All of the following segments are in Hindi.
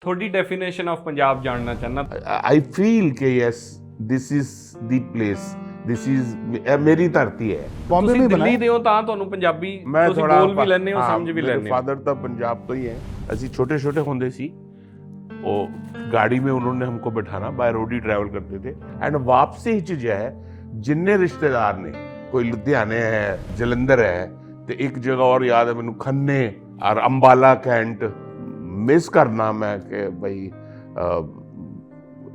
ਤੁਹਾਡੀ ਡੈਫੀਨੇਸ਼ਨ ਆਫ ਪੰਜਾਬ ਜਾਣਨਾ ਚਾਹਨਾ। आई फील कि yes this is the place, this is मेरी धरती है। बॉम्बे ਤੁਸੀਂ में ਦਿੱਲੀ बनाया। ਦੇ ਹੋ ਤਾਂ ਤੁਹਾਨੂੰ ਪੰਜਾਬੀ मैं ਤੁਸੀਂ थोड़ा ਬੋਲ ਵੀ ਲੈਂਦੇ ਹੋ, ਸਮਝ ਵੀ मेरे ਲੈਂਦੇ ਹੋ। फादर तो पंजाब तो ही है। ਅਸੀਂ छोटे छोटे होंदे सी ਉਹ गाड़ी में उन्होंने हमको बैठाना, बाय रोड ही ट्रैवल करते थे। एंड वापसी ही जो है जिन्ने रिश्तेदार ने, कोई लुधियाने है, जलंधर है, ਤੇ ਇੱਕ ਜਗ੍ਹਾ और याद है ਮੈਨੂੰ खन्ने और अंबाला कैंट मिस करना मैं कि भाई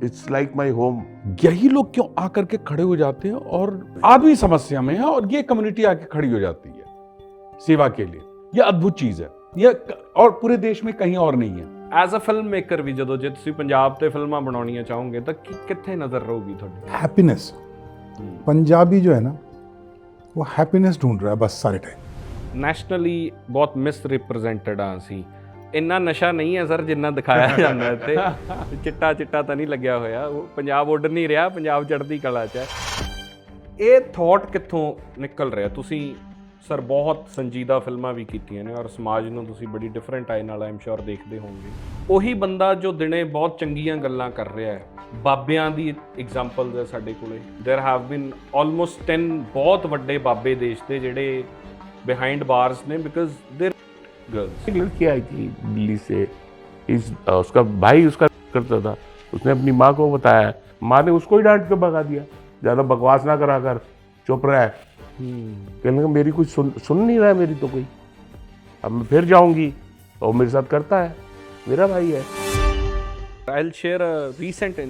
इट्स लाइक माय होम। यही लोग क्यों आकर के खड़े हो जाते हैं और आदमी समस्या में है और ये कम्युनिटी आके खड़ी हो जाती है सेवा के लिए। ये अद्भुत चीज है, ये और पूरे देश में कहीं और नहीं है। ਐਜ਼ ਅ ਫਿਲਮ ਮੇਕਰ ਵੀ ਜਦੋਂ ਜੇ ਤੁਸੀਂ ਪੰਜਾਬ ਤੇ ਫਿਲਮਾਂ ਬਣਾਉਣੀਆਂ ਚਾਹੋਗੇ ਤਾਂ ਕਿੱਥੇ ਨਜ਼ਰ ਰਹੂਗੀ ਤੁਹਾਡੀ? हैप्पीनेस, पंजाबी जो है ना वो हैप्पीनेस ढूंढ रहा है बस सारे टाइम। ਨੈਸ਼ਨਲੀ ਬਹੁਤ ਮਿਸ ਰਿਪਰੈਜ਼ੈਂਟਡ ਆ ਅਸੀਂ। ਇੰਨਾ ਨਸ਼ਾ ਨਹੀਂ ਹੈ ਸਰ ਜਿੰਨਾ ਦਿਖਾਇਆ ਜਾਂਦਾ ਇੱਥੇ। ਚਿੱਟਾ ਚਿੱਟਾ ਤਾਂ ਨਹੀਂ ਲੱਗਿਆ ਹੋਇਆ, ਉਹ ਪੰਜਾਬ ਉੱਡ ਨਹੀਂ ਰਿਹਾ, ਪੰਜਾਬ ਚੜ੍ਹਦੀ ਕਲਾ 'ਚ ਹੈ। ਇਹ ਥੋਟ ਕਿੱਥੋਂ ਨਿਕਲ ਰਿਹਾ? ਤੁਸੀਂ ਸਰ ਬਹੁਤ ਸੰਜੀਦਾ ਫਿਲਮਾਂ ਵੀ ਕੀਤੀਆਂ ਨੇ ਔਰ ਸਮਾਜ ਨੂੰ ਤੁਸੀਂ ਬੜੀ ਡਿਫਰੈਂਟ ਆਈ ਨਾਲ ਆਮ ਸ਼ੋਰ ਦੇਖਦੇ ਹੋਵੋਗੇ। ਉਹੀ ਬੰਦਾ ਜੋ ਦਿਨੇ ਬਹੁਤ ਚੰਗੀਆਂ ਗੱਲਾਂ ਕਰ ਰਿਹਾ ਹੈ, ਬਾਬਿਆਂ ਦੀ ਐਗਜ਼ਾਮਪਲ ਹੈ ਸਾਡੇ ਕੋਲੇ। देयर हैव बीन ਆਲਮੋਸਟ 10 ਬਹੁਤ ਵੱਡੇ ਬਾਬੇ ਦੇਸ਼ ਦੇ ਜਿਹੜੇ बिहाइंड बार्स ने, बिकॉज देर गर्ल्स। एक लड़की आई थी दिल्ली से, उसका भाई उसका करता था, उसने अपनी माँ को बताया, माँ ने उसको ही डांट के भगा दिया, ज़्यादा बकवास ना करा कर, चुप रहा है। कहने लगा मेरी कुछ सुन नहीं रहा है मेरी तो कोई, अब मैं फिर जाऊंगी और मेरे साथ करता है, मेरा भाई है। I'll share a recent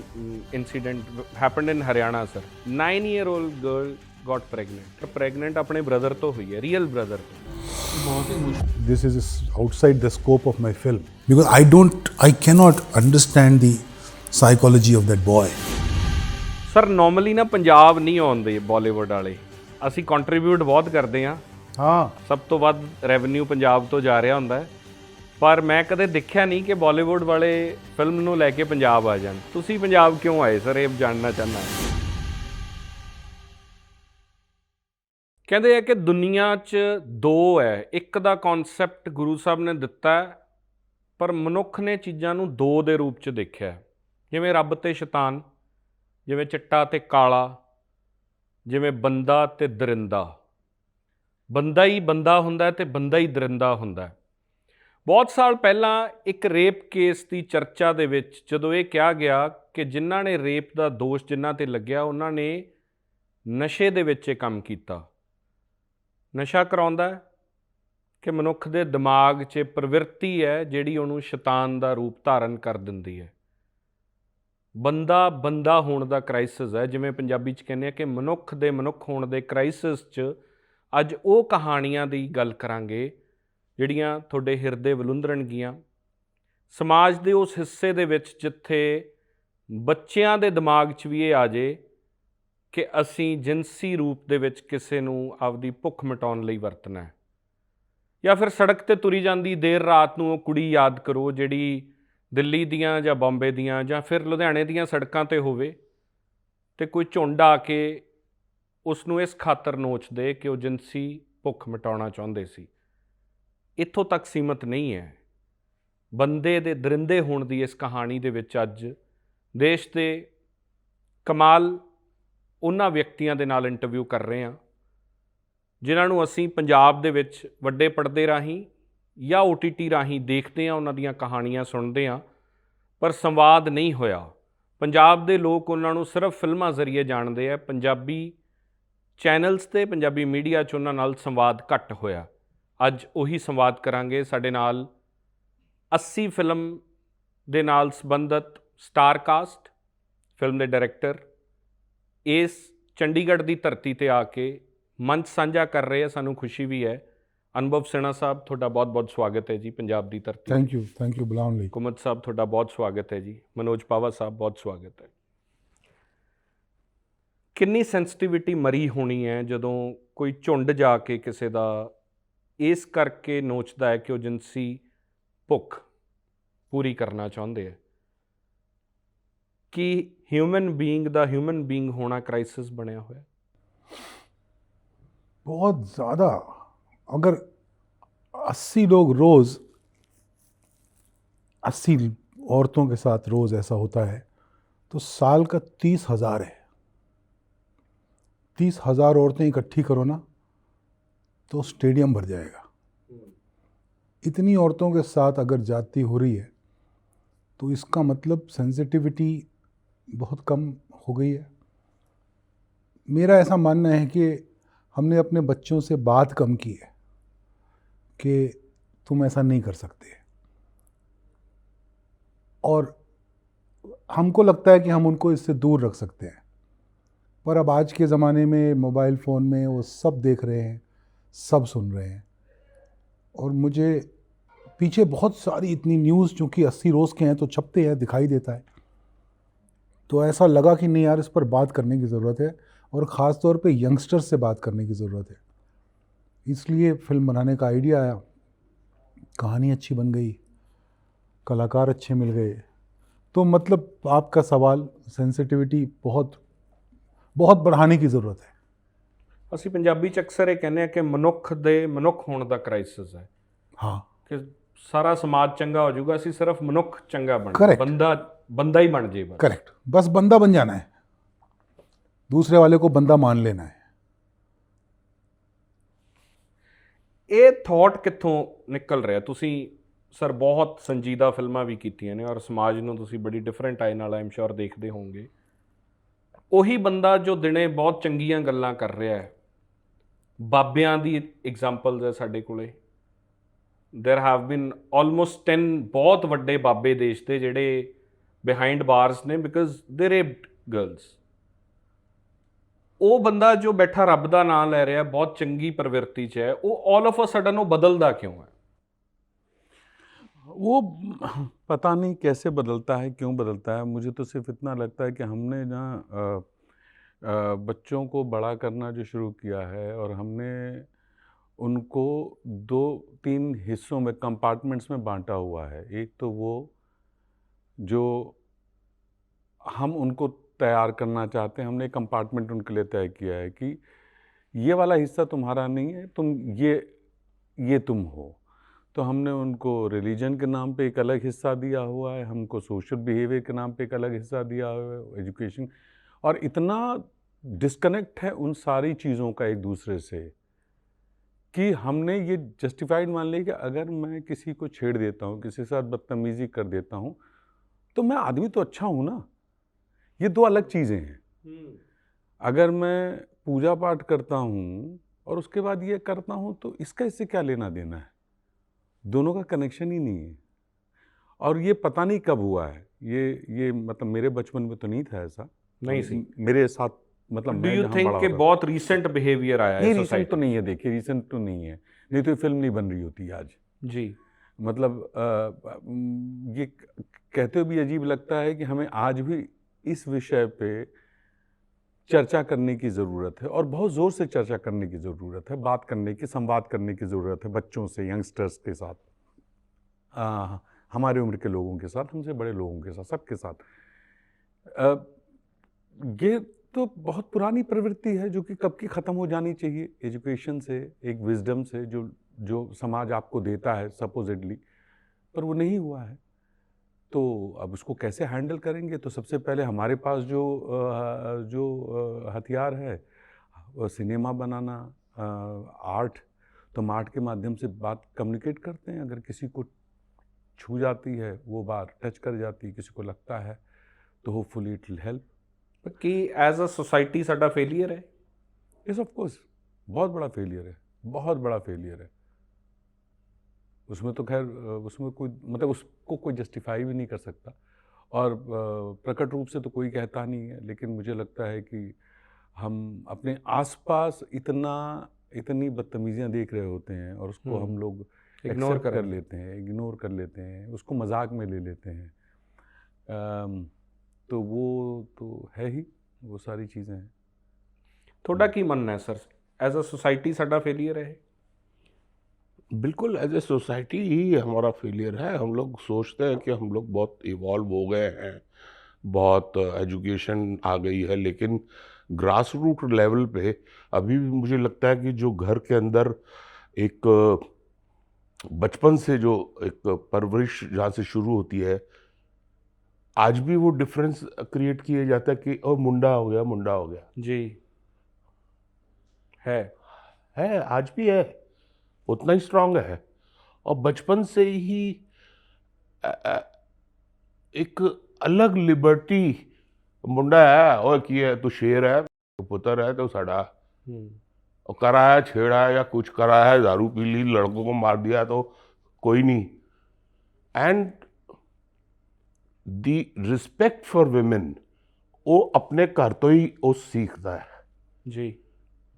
incident happened in Haryana, sir. 9-year-old girl got pregnant अपने ब्रदर तो हुई है, रियल ब्रदर तो। This is outside the scope of my film because I cannot understand the psychology of that boy. Sir normally ਨਾ ਪੰਜਾਬ ਨਹੀਂ ਆਉਂਦੇ ਬਾਲੀਵੁੱਡ ਵਾਲੇ, ਅਸੀਂ ਕੰਟਰੀਬਿਊਟ ਬਹੁਤ ਕਰਦੇ ਹਾਂ। हाँ, ਸਭ ਤੋਂ ਵੱਧ ਰੈਵਨਿਊ ਪੰਜਾਬ ਤੋਂ ਜਾ ਰਿਹਾ ਹੁੰਦਾ ਹੈ, ਪਰ ਮੈਂ ਕਦੇ ਦੇਖਿਆ ਨਹੀਂ ਕਿ ਬਾਲੀਵੁੱਡ ਵਾਲੇ ਫਿਲਮ ਨੂੰ ਲੈ ਕੇ ਪੰਜਾਬ ਆ ਜਾਣ। ਤੁਸੀਂ ਪੰਜਾਬ ਕਿਉਂ ਆਏ ਸਰ, ਇਹ ਜਾਣਨਾ ਚਾਹੁੰਦਾ। ਕਹਿੰਦੇ ਆ ਕਿ ਦੁਨੀਆ 'ਚ ਦੋ ਹੈ, ਇੱਕ ਦਾ ਕਨਸੈਪਟ ਗੁਰੂ ਸਾਹਿਬ ਨੇ ਦਿੱਤਾ ਪਰ ਮਨੁੱਖ ਨੇ ਚੀਜ਼ਾਂ ਨੂੰ ਦੋ ਦੇ ਰੂਪ 'ਚ ਦੇਖਿਆ, ਜਿਵੇਂ ਰੱਬ ਤੇ ਸ਼ੈਤਾਨ, ਜਿਵੇਂ ਚਿੱਟਾ ਤੇ ਕਾਲਾ, ਜਿਵੇਂ ਬੰਦਾ ਤੇ ਦਰਿੰਦਾ। ਬੰਦਾ ਹੀ ਬੰਦਾ ਹੁੰਦਾ ਤੇ ਬੰਦਾ ਹੀ ਦਰਿੰਦਾ ਹੁੰਦਾ। ਬਹੁਤ ਸਾਲ ਪਹਿਲਾਂ ਇੱਕ ਰੇਪ ਕੇਸ ਦੀ ਚਰਚਾ ਦੇ ਵਿੱਚ ਜਦੋਂ ਇਹ ਕਿਹਾ ਗਿਆ ਕਿ ਜਿਨ੍ਹਾਂ ਨੇ ਰੇਪ ਦਾ ਦੋਸ਼ ਜਿਨ੍ਹਾਂ 'ਤੇ ਲੱਗਿਆ ਉਹਨਾਂ ਨੇ ਨਸ਼ੇ ਦੇ ਵਿੱਚ ਇਹ ਕੰਮ ਕੀਤਾ। ਨਸ਼ਾ ਕਰਾਉਂਦਾ ਕਿ ਮਨੁੱਖ ਦੇ ਦਿਮਾਗ 'ਚ ਪ੍ਰਵਿਰਤੀ ਹੈ ਜਿਹੜੀ ਉਹਨੂੰ ਸ਼ੈਤਾਨ ਦਾ ਰੂਪ ਧਾਰਨ ਕਰ ਦਿੰਦੀ ਹੈ। ਬੰਦਾ ਬੰਦਾ ਹੋਣ ਦਾ ਕ੍ਰਾਈਸਿਸ ਹੈ, ਜਿਵੇਂ ਪੰਜਾਬੀ 'ਚ ਕਹਿੰਦੇ ਆ ਕਿ ਮਨੁੱਖ ਦੇ ਮਨੁੱਖ ਹੋਣ ਦੇ ਕ੍ਰਾਈਸਿਸ 'ਚ ਅੱਜ ਉਹ ਕਹਾਣੀਆਂ ਦੀ ਗੱਲ ਕਰਾਂਗੇ ਜਿਹੜੀਆਂ ਤੁਹਾਡੇ ਹਿਰਦੇ ਵਿਲੁੰਦਰਨਗੀਆਂ। ਸਮਾਜ ਦੇ ਉਸ ਹਿੱਸੇ ਦੇ ਵਿੱਚ ਜਿੱਥੇ ਬੱਚਿਆਂ ਦੇ ਦਿਮਾਗ 'ਚ ਵੀ ਇਹ ਆ ਜੇ ਕਿ ਅਸੀਂ ਜਿਨਸੀ ਰੂਪ ਦੇ ਵਿੱਚ ਕਿਸੇ ਨੂੰ ਆਪਦੀ ਭੁੱਖ ਮਿਟਾਉਣ ਲਈ ਵਰਤਣਾ ਹੈ, ਜਾਂ ਫਿਰ ਸੜਕ 'ਤੇ ਤੁਰੀ ਜਾਂਦੀ ਦੇਰ ਰਾਤ ਨੂੰ ਉਹ ਕੁੜੀ ਯਾਦ ਕਰੋ ਜਿਹੜੀ ਦਿੱਲੀ ਦੀਆਂ ਜਾਂ ਬੰਬੇ ਦੀਆਂ ਜਾਂ ਫਿਰ ਲੁਧਿਆਣੇ ਦੀਆਂ ਸੜਕਾਂ 'ਤੇ ਹੋਵੇ ਅਤੇ ਕੋਈ ਝੁੰਡ ਆ ਕੇ ਉਸ ਨੂੰ ਇਸ ਖਾਤਰ ਨੋਚਦੇ ਕਿ ਉਹ ਜਿਨਸੀ ਭੁੱਖ ਮਿਟਾਉਣਾ ਚਾਹੁੰਦੇ ਸੀ। ਇੱਥੋਂ ਤੱਕ ਸੀਮਤ ਨਹੀਂ ਹੈ। ਬੰਦੇ ਦੇ ਦਰਿੰਦੇ ਹੋਣ ਦੀ ਇਸ ਕਹਾਣੀ ਦੇ ਵਿੱਚ ਅੱਜ ਦੇਸ਼ ਦੇ ਕਮਾਲ ਉਹਨਾਂ ਵਿਅਕਤੀਆਂ ਦੇ ਨਾਲ ਇੰਟਰਵਿਊ ਕਰ ਰਹੇ ਹਾਂ ਜਿਨ੍ਹਾਂ ਨੂੰ ਅਸੀਂ ਪੰਜਾਬ ਦੇ ਵਿੱਚ ਵੱਡੇ ਪਰਦੇ ਰਾਹੀਂ ਜਾਂ OTT ਰਾਹੀਂ ਦੇਖਦੇ ਹਾਂ, ਉਹਨਾਂ ਦੀਆਂ ਕਹਾਣੀਆਂ ਸੁਣਦੇ ਹਾਂ, ਪਰ ਸੰਵਾਦ ਨਹੀਂ ਹੋਇਆ। ਪੰਜਾਬ ਦੇ ਲੋਕ ਉਹਨਾਂ ਨੂੰ ਸਿਰਫ ਫਿਲਮਾਂ ਜ਼ਰੀਏ ਜਾਣਦੇ ਆ। ਪੰਜਾਬੀ ਚੈਨਲਸ 'ਤੇ ਪੰਜਾਬੀ ਮੀਡੀਆ 'ਚ ਉਹਨਾਂ ਨਾਲ ਸੰਵਾਦ ਘੱਟ ਹੋਇਆ। ਅੱਜ ਉਹੀ ਸੰਵਾਦ ਕਰਾਂਗੇ। ਸਾਡੇ ਨਾਲ 80 ਫਿਲਮ ਦੇ ਨਾਲ ਸੰਬੰਧਿਤ ਸਟਾਰ ਕਾਸਟ, ਫਿਲਮ ਦੇ ਡਾਇਰੈਕਟਰ ਇਸ ਚੰਡੀਗੜ੍ਹ ਦੀ ਧਰਤੀ 'ਤੇ ਆ ਕੇ ਮੰਚ ਸਾਂਝਾ ਕਰ ਰਹੇ ਆ। ਸਾਨੂੰ ਖੁਸ਼ੀ ਵੀ ਹੈ। ਅਨੁਭਵ ਸਿਨਹਾ ਸਾਹਿਬ, ਤੁਹਾਡਾ ਬਹੁਤ ਬਹੁਤ ਸਵਾਗਤ ਹੈ ਜੀ ਪੰਜਾਬ ਦੀ ਧਰਤੀ। थैंक यू बुलाने ਲਈ। ਕੁਮਤ ਸਾਹਿਬ, ਤੁਹਾਡਾ ਬਹੁਤ ਸਵਾਗਤ ਹੈ ਜੀ। ਮਨੋਜ ਪਾਵਾ ਸਾਹਿਬ, ਬਹੁਤ ਸਵਾਗਤ ਹੈ। ਕਿੰਨੀ ਸੈਂਸਿਟਿਵਿਟੀ ਮਰੀ ਹੋਣੀ ਹੈ ਜਦੋਂ ਕੋਈ ਝੁੰਡ ਜਾ ਕੇ ਕਿਸੇ ਦਾ ਇਸ ਕਰਕੇ ਨੋਚਦਾ ਹੈ ਕਿ ਉਹ ਜਿਨਸੀ ਭੁੱਖ ਪੂਰੀ ਕਰਨਾ ਚਾਹੁੰਦੇ ਹੈ। ਕਿ ਹਿਊਮਨ ਬੀਇੰਗ ਦਾ ਹਿਊਮਨ ਬੀਇੰਗ ਹੋਣਾ ਕ੍ਰਾਈਸਿਸ ਬਣਿਆ ਹੋਇਆ? बहुत ज़्यादा। अगर 80 लोग रोज़ 80 औरतों के साथ रोज़ ऐसा होता है तो साल का 30,000 है। 30,000 औरतें इकट्ठी करो ना तो स्टेडियम भर जाएगा। इतनी औरतों के साथ अगर जाती हो रही है तो इसका मतलब सेंसिटिविटी बहुत कम हो गई है। मेरा ऐसा मानना है कि हमने अपने बच्चों से बात कम की है कि तुम ऐसा नहीं कर सकते, और हमको लगता है कि हम उनको इससे दूर रख सकते हैं, पर अब आज के ज़माने में मोबाइल फ़ोन में वो सब देख रहे हैं, सब सुन रहे हैं। और मुझे पीछे बहुत सारी इतनी न्यूज़, चूँकि 80 रोज़ के हैं तो छपते हैं, दिखाई देता है, तो ऐसा लगा कि नहीं यार, इस पर बात करने की ज़रूरत है, और ख़ास तौर पे यंगस्टर्स से बात करने की ज़रूरत है। इसलिए फ़िल्म बनाने का आइडिया आया, कहानी अच्छी बन गई, कलाकार अच्छे मिल गए। तो मतलब आपका सवाल, सेंसिटिविटी बहुत बहुत बढ़ाने की ज़रूरत है। ਅਸੀਂ ਪੰਜਾਬੀ 'ਚ ਅਕਸਰ ਇਹ ਕਹਿੰਦੇ ਆ ਕਿ ਮਨੁੱਖ ਦੇ ਮਨੁੱਖ ਹੋਣ ਦਾ ਕ੍ਰਾਈਸਿਸ ਹੈ हाँ, ਕਿ ਸਾਰਾ ਸਮਾਜ ਚੰਗਾ ਹੋ ਜਾਊਗਾ, ਅਸੀਂ ਸਿਰਫ ਮਨੁੱਖ ਚੰਗਾ ਬਣ Correct. ਬੰਦਾ ਹੀ ਬਣ ਜੇ ਬਸ। करेक्ट, बस बंदा बन जाना है, दूसरे वाले को बंदा मान लेना है। ਇਹ ਥਾਟ ਕਿੱਥੋਂ ਨਿਕਲ ਰਿਹਾ? ਤੁਸੀਂ ਸਰ ਬਹੁਤ ਸੰਜੀਦਾ ਫਿਲਮਾਂ ਵੀ ਕੀਤੀਆਂ ਨੇ ਔਰ ਸਮਾਜ ਨੂੰ ਤੁਸੀਂ ਬੜੀ ਡਿਫਰੈਂਟ ਆਈ ਨਾਲ ਆਮ ਸ਼ੋਰ ਦੇਖਦੇ ਹੋਵੋਗੇ। ਉਹੀ ਬੰਦਾ ਜੋ ਦਿਨੇ ਬਹੁਤ ਚੰਗੀਆਂ ਗੱਲਾਂ ਕਰ ਰਿਹਾ ਹੈ, ਬਾਬਿਆਂ ਦੀ ਐਗਜ਼ਾਮਪਲਸ ਹੈ ਸਾਡੇ ਕੋਲੇ। देयर हैव बीन ऑलमोस्ट 10 बहुत ਵੱਡੇ ਬਾਬੇ ਦੇਸ਼ ਦੇ ਜਿਹੜੇ ਬਿਹਾਈਂਡ ਬਾਰਸ ਨੇ ਬਿਕਾਜ਼ ਦੇ ਰੇਪਡ ਗਰਲਸ। ਉਹ ਬੰਦਾ ਜੋ ਬੈਠਾ ਰੱਬ ਦਾ ਨਾਮ ਲੈ ਰਿਹਾ, ਬਹੁਤ ਚੰਗੀ ਪ੍ਰਵਿਰਤੀ 'ਚ ਹੈ, ਉਹ ਆਲ ਆਫ ਅ ਸਡਨ ਉਹ ਬਦਲਦਾ ਕਿਉਂ ਹੈ? वो पता नहीं कैसे बदलता है, क्यों बदलता है। मुझे तो सिर्फ इतना लगता है कि हमने ना बच्चों को बड़ा करना जो शुरू किया है, और हमने उनको 2-3 हिस्सों में, कंपार्टमेंट्स में बांटा हुआ है। एक तो वो जो हम उनको तैयार करना चाहते हैं, हमने कंपार्टमेंट उनके लिए तय किया है कि ये वाला हिस्सा तुम्हारा नहीं है, तुम ये तुम हो। तो हमने उनको रिलीजन के नाम पे एक अलग हिस्सा दिया हुआ है, हमको सोशल बिहेवियर के नाम पे एक अलग हिस्सा दिया हुआ है, एजुकेशन। और इतना डिस्कनेक्ट है उन सारी चीज़ों का एक दूसरे से कि हमने ये जस्टिफाइड मान लिया कि अगर मैं किसी को छेड़ देता हूँ, किसी के साथ बदतमीज़ी कर देता हूँ, तो मैं आदमी तो अच्छा हूँ ना। ये दो अलग चीज़ें हैं। अगर मैं पूजा पाठ करता हूँ और उसके बाद ये करता हूँ, तो इसका इससे क्या लेना देना है? दोनों का कनेक्शन ही नहीं है। और ये पता नहीं कब हुआ है, ये मतलब मेरे बचपन में तो नहीं था ऐसा, नहीं सी। मेरे साथ, मतलब डू यू थिंक कि बहुत रीसेंट बिहेवियर आया है? ये रीसेंट तो नहीं है, देखिए रीसेंट तो नहीं है, नहीं तो ये फिल्म नहीं बन रही होती आज जी। मतलब ये कहते हुए भी अजीब लगता है कि हमें आज भी इस विषय पे चर्चा करने की ज़रूरत है, और बहुत ज़ोर से चर्चा करने की ज़रूरत है, बात करने की, संवाद करने की ज़रूरत है बच्चों से, यंगस्टर्स के साथ, हमारे उम्र के लोगों के साथ, हमसे बड़े लोगों के साथ, सबके साथ। ये तो बहुत पुरानी प्रवृत्ति है जो कि कब की ख़त्म हो जानी चाहिए, एजुकेशन से, एक विजडम से जो समाज आपको देता है सपोजिटली, पर वो नहीं हुआ है। तो अब उसको कैसे हैंडल करेंगे? तो सबसे पहले हमारे पास जो हथियार है, वो सिनेमा बनाना, आर्ट। तो हम आर्ट के माध्यम से बात कम्युनिकेट करते हैं। अगर किसी को छू जाती है वो बात, टच कर जाती है, किसी को लगता है, तो होपफुली इट विल हेल्प। कि एज अ सोसाइटी साडा फेलियर है? यस ऑफ कोर्स, बहुत बड़ा फेलियर है, बहुत बड़ा फेलियर है। उसमें तो खैर उसमें कोई मतलब उसको कोई जस्टिफाई भी नहीं कर सकता, और प्रकट रूप से तो कोई कहता नहीं है, लेकिन मुझे लगता है कि हम अपने आसपास इतनी बदतमीजियाँ देख रहे होते हैं, और उसको हम लोग इग्नोर कर लेते हैं, इग्नोर कर लेते हैं, उसको मजाक में ले लेते हैं। तो वो तो है ही, वो सारी चीज़ें हैं। थोड़ा की मनना है सर, एज अ सोसाइटी साडा फेलियर है? बिल्कुल, एज ए सोसाइटी ही हमारा फेलियर है। हम लोग सोचते हैं कि हम लोग बहुत इवॉल्व हो गए हैं, बहुत एजुकेशन आ गई है, लेकिन ग्रास रूट लेवल पे अभी भी मुझे लगता है कि जो घर के अंदर एक बचपन से जो एक परवरिश जहाँ से शुरू होती है, आज भी वो डिफरेंस क्रिएट किया जाता है कि ओ मुंडा हो गया, मुंडा हो गया। जी है। आज भी है, उतना ही स्ट्रांग है। और बचपन से ही एक अलग लिबर्टी, मुंडा है और की है तू शेर है, तू पुत्र है तो साड़ा, और करा है, छेड़ा है या कुछ करा है, दारू पी ली, लड़कों को मार दिया तो कोई नहीं। And the respect for women वो अपने घर तो ही वो सीखता है। जी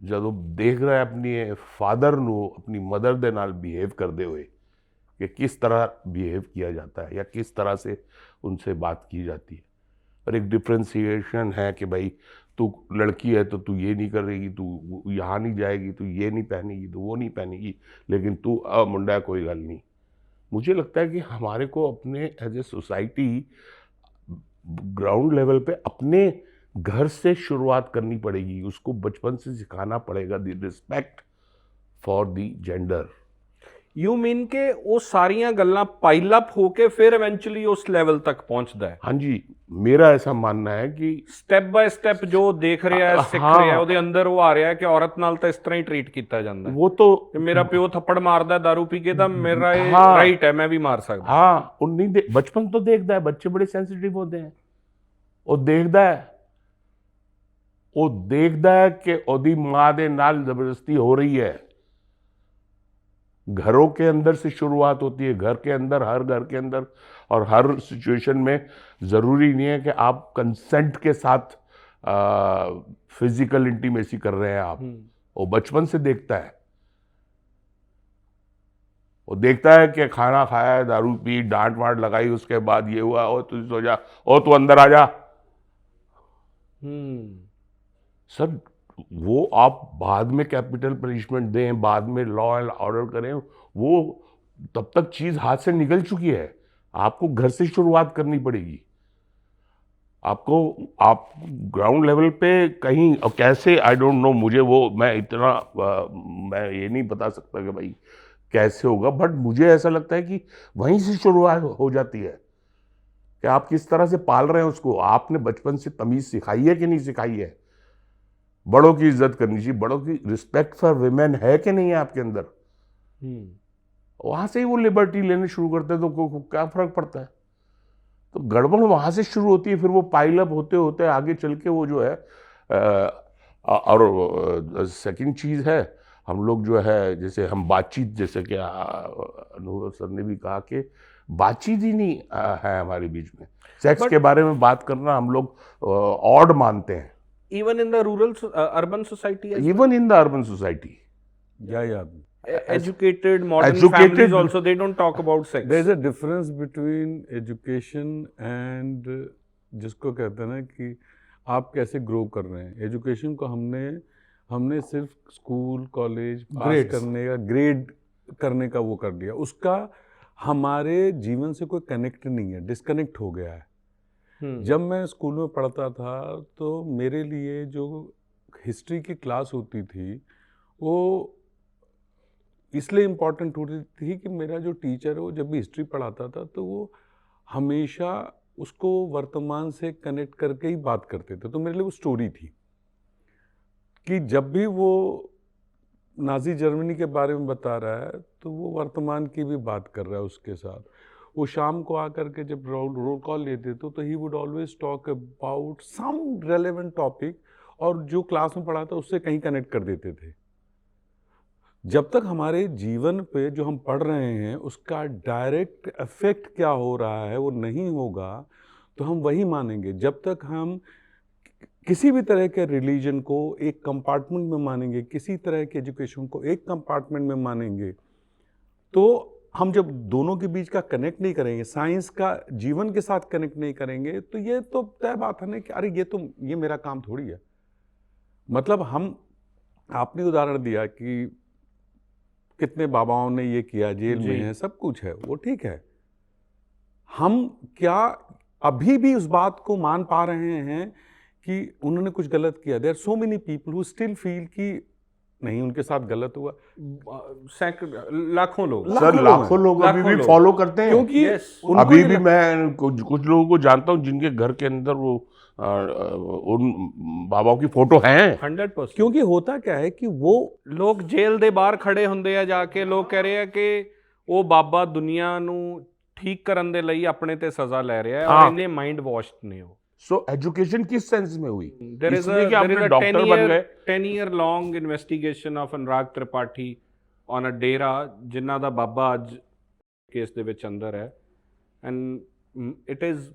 जब वो देख रहा है अपनी फादर ਨੂੰ अपनी मदर ਦੇ ਨਾਲ बिहेव करते हुए कि किस तरह बिहेव किया जाता है या किस तरह से उनसे बात की जाती है। और एक डिफ्रेंसिएशन है कि भाई तू लड़की है तो तू ये नहीं करेगी, तू यहाँ नहीं जाएगी, तू ये नहीं पहनेगी, तू वो नहीं पहनेगी, लेकिन तू मुंडा है, कोई गल नहीं। मुझे लगता है कि हमारे को अपने as a society ground level पे अपने घर से शुरुआत करनी पड़ेगी। उसको बचपन से सिखाना पड़ेगा the respect for the gender. You mean के वो सारियां गल्लां पाइल अप होके फिर इवेंचुअली उस लेवल तक पहुंचता है। हाँ जी, मेरा ऐसा मानना है कि स्टेप बाय स्टेप जो देख रहा है, सिख हाँ। रहा है, ਉਹਦੇ ਅੰਦਰ ਉਹ ਆ ਰਿਹਾ ਹੈ ਕਿ ਔਰਤ ਨਾਲ ਤਾਂ ਇਸ ਤਰ੍ਹਾਂ ਹੀ ਟ੍ਰੀਟ ਕੀਤਾ ਜਾਂਦਾ ਹੈ वो तो ਕਿ ਮੇਰਾ ਪਿਓ ਥੱਪੜ ਮਾਰਦਾ ਹੈ दारू पी के ਤਾਂ ਮੇਰਾ ਇਹ हाँ। ਰਾਈਟ है, मैं भी मार सकदा। हाँ, वो नहीं बचपन तो देखता है, बच्चे बड़े सेंसिटिव होते हैं। वो देखता है कि ओदी माँ दे नाल जबरदस्ती हो रही है। घरों के अंदर से शुरुआत होती है, घर के अंदर, हर घर के अंदर, और हर सिचुएशन में जरूरी नहीं है कि आप कंसेंट के साथ फिजिकल इंटीमेसी कर रहे हैं आप। वो बचपन से देखता है। वो देखता है कि खाना खाया, दारू पी, डांट वाट लगाई, उसके बाद ये हुआ, ओ तू सो जा, ओ तू अंदर आ जा। सर वो आप बाद में कैपिटल पनिशमेंट दें, बाद में लॉ एंड ऑर्डर करें, वो तब तक चीज हाथ से निकल चुकी है। आपको घर से शुरुआत करनी पड़ेगी। आपको आप ग्राउंड लेवल पे कहीं और कैसे, आई डोंट नो, मुझे वो मैं ये नहीं बता सकता कि भाई कैसे होगा, बट मुझे ऐसा लगता है कि वहीं से शुरुआत हो जाती है कि आप किस तरह से पाल रहे हैं उसको। आपने बचपन से तमीज सिखाई है कि नहीं सिखाई है। बड़ों की इज्जत करनी चाहिए, बड़ों की रिस्पेक्ट फॉर विमेन है कि नहीं है आपके अंदर। वहां से ही वो लिबर्टी लेने शुरू करते हैं तो क्या फर्क पड़ता है। तो गड़बड़ वहां से शुरू होती है, फिर वो पाइल अप होते होते आगे चल के वो जो है और सेकंड चीज है, हम लोग जो है जैसे हम बातचीत, जैसे कि अनुभव सर ने भी कहा कि बातचीत ही नहीं है हमारे बीच में। सेक्स के बारे में बात करना हम लोग ऑड मानते हैं। Even in the rural, urban society as well? Even in the urban society. Yeah. Educated, modern Educated- families also, they don't talk about sex. There is a difference between education and जिसको कहते हैं ना कि आप कैसे ग्रो कर रहे हैं। एजुकेशन को हमने सिर्फ स्कूल कॉलेज पास Grades. करने का, ग्रेड करने का वो कर दिया, उसका हमारे जीवन से कोई कनेक्ट नहीं है, डिस्कनेक्ट हो गया है। जब मैं स्कूल में पढ़ता था तो मेरे लिए जो हिस्ट्री की क्लास होती थी वो इसलिए इम्पोर्टेंट होती थी कि मेरा जो टीचर है वो जब भी हिस्ट्री पढ़ाता था तो वो हमेशा उसको वर्तमान से कनेक्ट करके ही बात करते थे। तो मेरे लिए वो स्टोरी थी कि जब भी वो नाजी जर्मनी के बारे में बता रहा है तो वो वर्तमान की भी बात कर रहा है उसके साथ। वो शाम को आकर के जब रोल कॉल लेते थे तो he would always talk about some relevant topic, और जो क्लास में पढ़ा था उससे कहीं कनेक्ट कर देते थे। जब तक हमारे जीवन पे जो हम पढ़ रहे हैं उसका डायरेक्ट इफेक्ट क्या हो रहा है वो नहीं होगा तो हम वही मानेंगे। जब तक हम किसी भी तरह के रिलीजन को एक कंपार्टमेंट में मानेंगे, किसी तरह के एजुकेशन को एक कंपार्टमेंट में मानेंगे, तो हम जब दोनों के बीच का कनेक्ट नहीं करेंगे, साइंस का जीवन के साथ कनेक्ट नहीं करेंगे, तो ये तो तय बात है ना कि अरे ये मेरा काम थोड़ी है। मतलब आपने उदाहरण दिया कि कितने बाबाओं ने ये किया, जेल में है, सब कुछ है, वो ठीक है। हम क्या अभी भी उस बात को मान पा रहे हैं कि उन्होंने कुछ गलत किया? There are so many people who still feel कि नहीं उनके साथ गलत हुआ, लाखों लोग सर लाखों लोग अभी लाखों भी लोग। फॉलो करते हैं, क्योंकि Yes. उनको अभी ये भी लग- मैं कुछ लोगों को जानता हूँ जिनके घर के अंदर वो उन बाबाओं की फोटो हैं। 100%। क्योंकि होता क्या है कि वो ਲੋਕ ਜੇਲ੍ਹ ਦੇ ਬਾਹਰ ਖੜੇ ਹੁੰਦੇ ਆ ਜਾ ਕੇ, ਲੋਕ ਕਹਿ ਰਹੇ ਆ ਕਿ ਉਹ ਬਾਬਾ ਦੁਨੀਆ ਨੂੰ ਠੀਕ ਕਰਨ ਦੇ ਲਈ ਆਪਣੇ ਤੇ ਸਜ਼ਾ ਲੈ ਰਿਹਾ ਹੈ ਹਾਂ। ਔਰ ਇੰਨੇ ਮਾਈਂਡ ਵਾਸ਼ਡ ਨੇ ਉਹ। सो एजुकेशन किस सेंस में हुई? There is इसलिए कि there आपने is a डॉक्टर बन गए। 10-year long investigation of Anurag Tripathi on a ਡੇਰਾ ਜਿਨ੍ਹਾਂ ਦਾ ਬਾਬਾ ਅੱਜ ਕੇਸ ਦੇ ਵਿੱਚ ਅੰਦਰ ਹੈ, ਐਂਡ ਇਟ ਇਜ਼,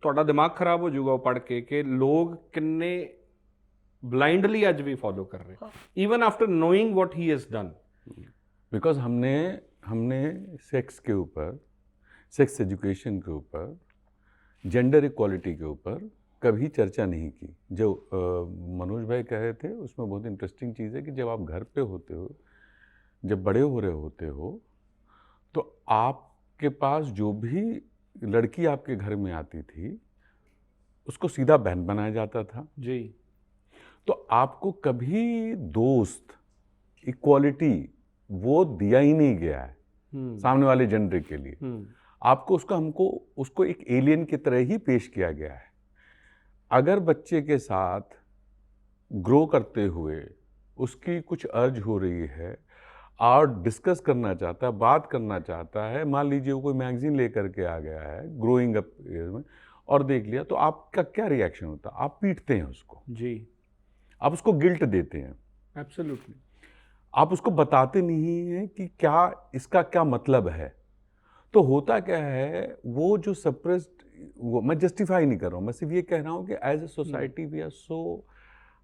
ਤੁਹਾਡਾ ਦਿਮਾਗ ਖਰਾਬ ਹੋ ਜਾਊਗਾ ਉਹ ਪੜ੍ਹ ਕੇ ਕਿ ਲੋਕ ਕਿੰਨੇ ਬਲਾਈਂਡਲੀ ਅੱਜ ਵੀ ਫੋਲੋ ਕਰ ਰਹੇ, even after knowing what he has done. Because हमने सेक्स के ऊपर, सेक्स एजुकेशन के ऊपर, जेंडर इक्वालिटी के ऊपर कभी चर्चा नहीं की। जो मनोज भाई कह रहे थे उसमें बहुत इंटरेस्टिंग चीज़ है कि जब आप घर पे होते हो, जब बड़े हो रहे होते हो, तो आपके पास जो भी लड़की आपके घर में आती थी उसको सीधा बहन बनाया जाता था। जी। तो आपको कभी दोस्त, इक्वालिटी वो दिया ही नहीं गया है सामने वाले जेंडर के लिए। आपको हमको उसको एक एलियन की तरह ही पेश किया गया है। अगर बच्चे के साथ ग्रो करते हुए उसकी कुछ अर्ज हो रही है और डिस्कस करना चाहता है, बात करना चाहता है, मान लीजिए वो कोई मैगजीन लेकर के आ गया है ग्रोइंग अप में और देख लिया, तो आपका क्या रिएक्शन होता है? आप पीटते हैं उसको जी। आप उसको गिल्ट देते हैं, एब्सोल्युटली। आप उसको बताते नहीं हैं कि क्या इसका क्या मतलब है। तो होता क्या है, वो जो सप्रेस्ड, वो मैं जस्टिफाई नहीं कर रहा हूँ, मैं सिर्फ ये कह रहा हूँ कि as a society we are so,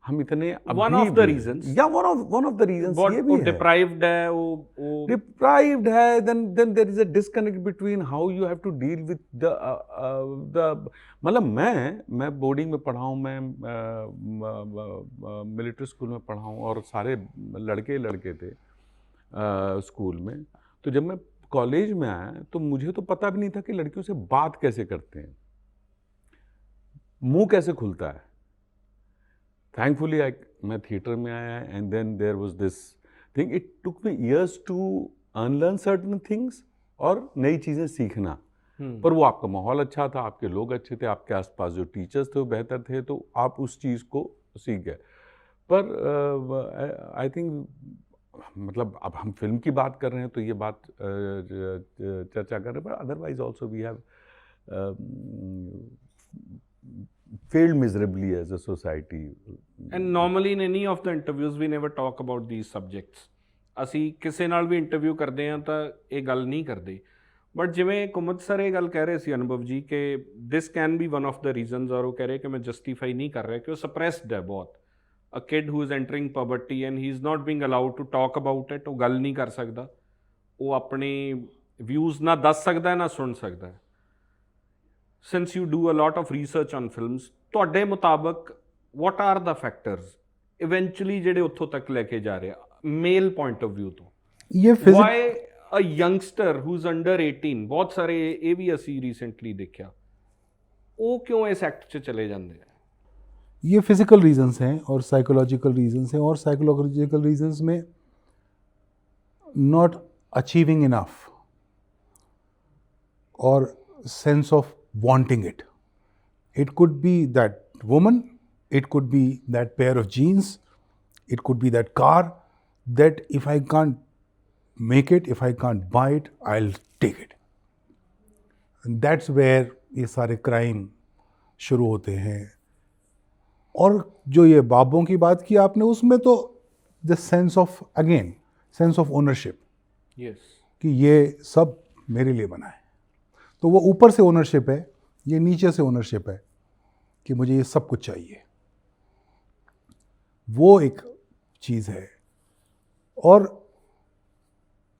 हम इतने One of the reasons. या वन ऑफ द रीजंस ये भी है, डिप्राइव्ड है वो डिप्राइव्ड है। Then there is a disconnect between how you have to deal with the मतलब मैं बोर्डिंग में पढ़ा हूँ, मैं मिलिट्री स्कूल में पढ़ा हूँ और सारे लड़के थे स्कूल में। तो जब मैं कॉलेज में आया तो मुझे तो पता भी नहीं था कि लड़कियों से बात कैसे करते हैं, मुंह कैसे खुलता है। थैंकफुली मैं थिएटर में आया and then there was this thing, it took me years to unlearn certain things और नई चीज़ें सीखना। पर वो आपका माहौल अच्छा था, आपके लोग अच्छे थे, आपके आसपास जो टीचर्स थे वो बेहतर थे, तो आप उस चीज़ को सीख गए। पर आई थिंक मतलब अब हम फिल्म की बात कर रहे हैं तो ये बात चर्चा कर रहे हैं, पर otherwise also we have failed miserably as a society. And normally in any of the interviews we never talk about these subjects. ਅਸੀਂ ਕਿਸੇ ਨਾਲ ਵੀ ਇੰਟਰਵਿਊ ਕਰਦੇ ਹਾਂ ਤਾਂ ਇਹ ਗੱਲ ਨਹੀਂ ਕਰਦੇ, ਬਟ ਜਿਵੇਂ ਕੁਮਤ ਸਰ ਇਹ ਗੱਲ ਕਹਿ ਰਹੇ ਸੀ ਅਨੁਭਵ ਜੀ ਕਿ this can be one of the reasons, ਔਰ ਉਹ ਕਹਿ ਰਹੇ ਕਿ ਮੈਂ ਜਸਟੀਫਾਈ ਨਹੀਂ ਕਰ ਰਿਹਾ ਕਿ ਉਹ ਸਪਰੈਸਡ ਹੈ ਬਹੁਤ। A kid who is entering puberty and he is not being allowed to talk about it, ਉਹ ਗੱਲ ਨਹੀਂ ਕਰ ਸਕਦਾ, ਉਹ ਆਪਣੇ ਵਿਊਜ਼ ਨਾ ਦੱਸ ਸਕਦਾ ਨਾ ਸੁਣ ਸਕਦਾ। Since you do a lot of research on films, ਤੁਹਾਡੇ ਮੁਤਾਬਕ what are the factors eventually ਜਿਹੜੇ ਉੱਥੋਂ ਤੱਕ ਲੈ ਕੇ ਜਾ ਰਹੇ ਆ ਮੇਲ ਪੁਆਇੰਟ ਆਫ ਵਿਊ ਤੋਂ? ये why a youngster who's under 18, ਬਹੁਤ ਸਾਰੇ ਇਹ ਵੀ ਅਸੀਂ ਰੀਸੈਂਟਲੀ ਦੇਖਿਆ, ਉਹ ਕਿਉਂ ਇਸ ਐਕਟ 'ਚ ਚਲੇ ਜਾਂਦੇ ਆ? ये फिजिकल रीजंस हैं और साइकोलॉजिकल रीजंस हैं, और साइकोलॉजिकल रीजंस में नॉट अचीविंग इनफ और sense of wanting it. It could be that woman, it could be that pair of jeans, it could be that car, that if I can't make it, if I can't buy it, I'll take it. And that's where ये सारे क्राइम शुरू होते हैं। और जो ये बाबों की बात की आपने, उसमें तो the sense of, again sense of ownership, Yes. कि ये सब मेरे लिए बना है। तो वो ऊपर से ओनरशिप है, ये नीचे से ओनरशिप है कि मुझे ये सब कुछ चाहिए, वो एक चीज़ है। और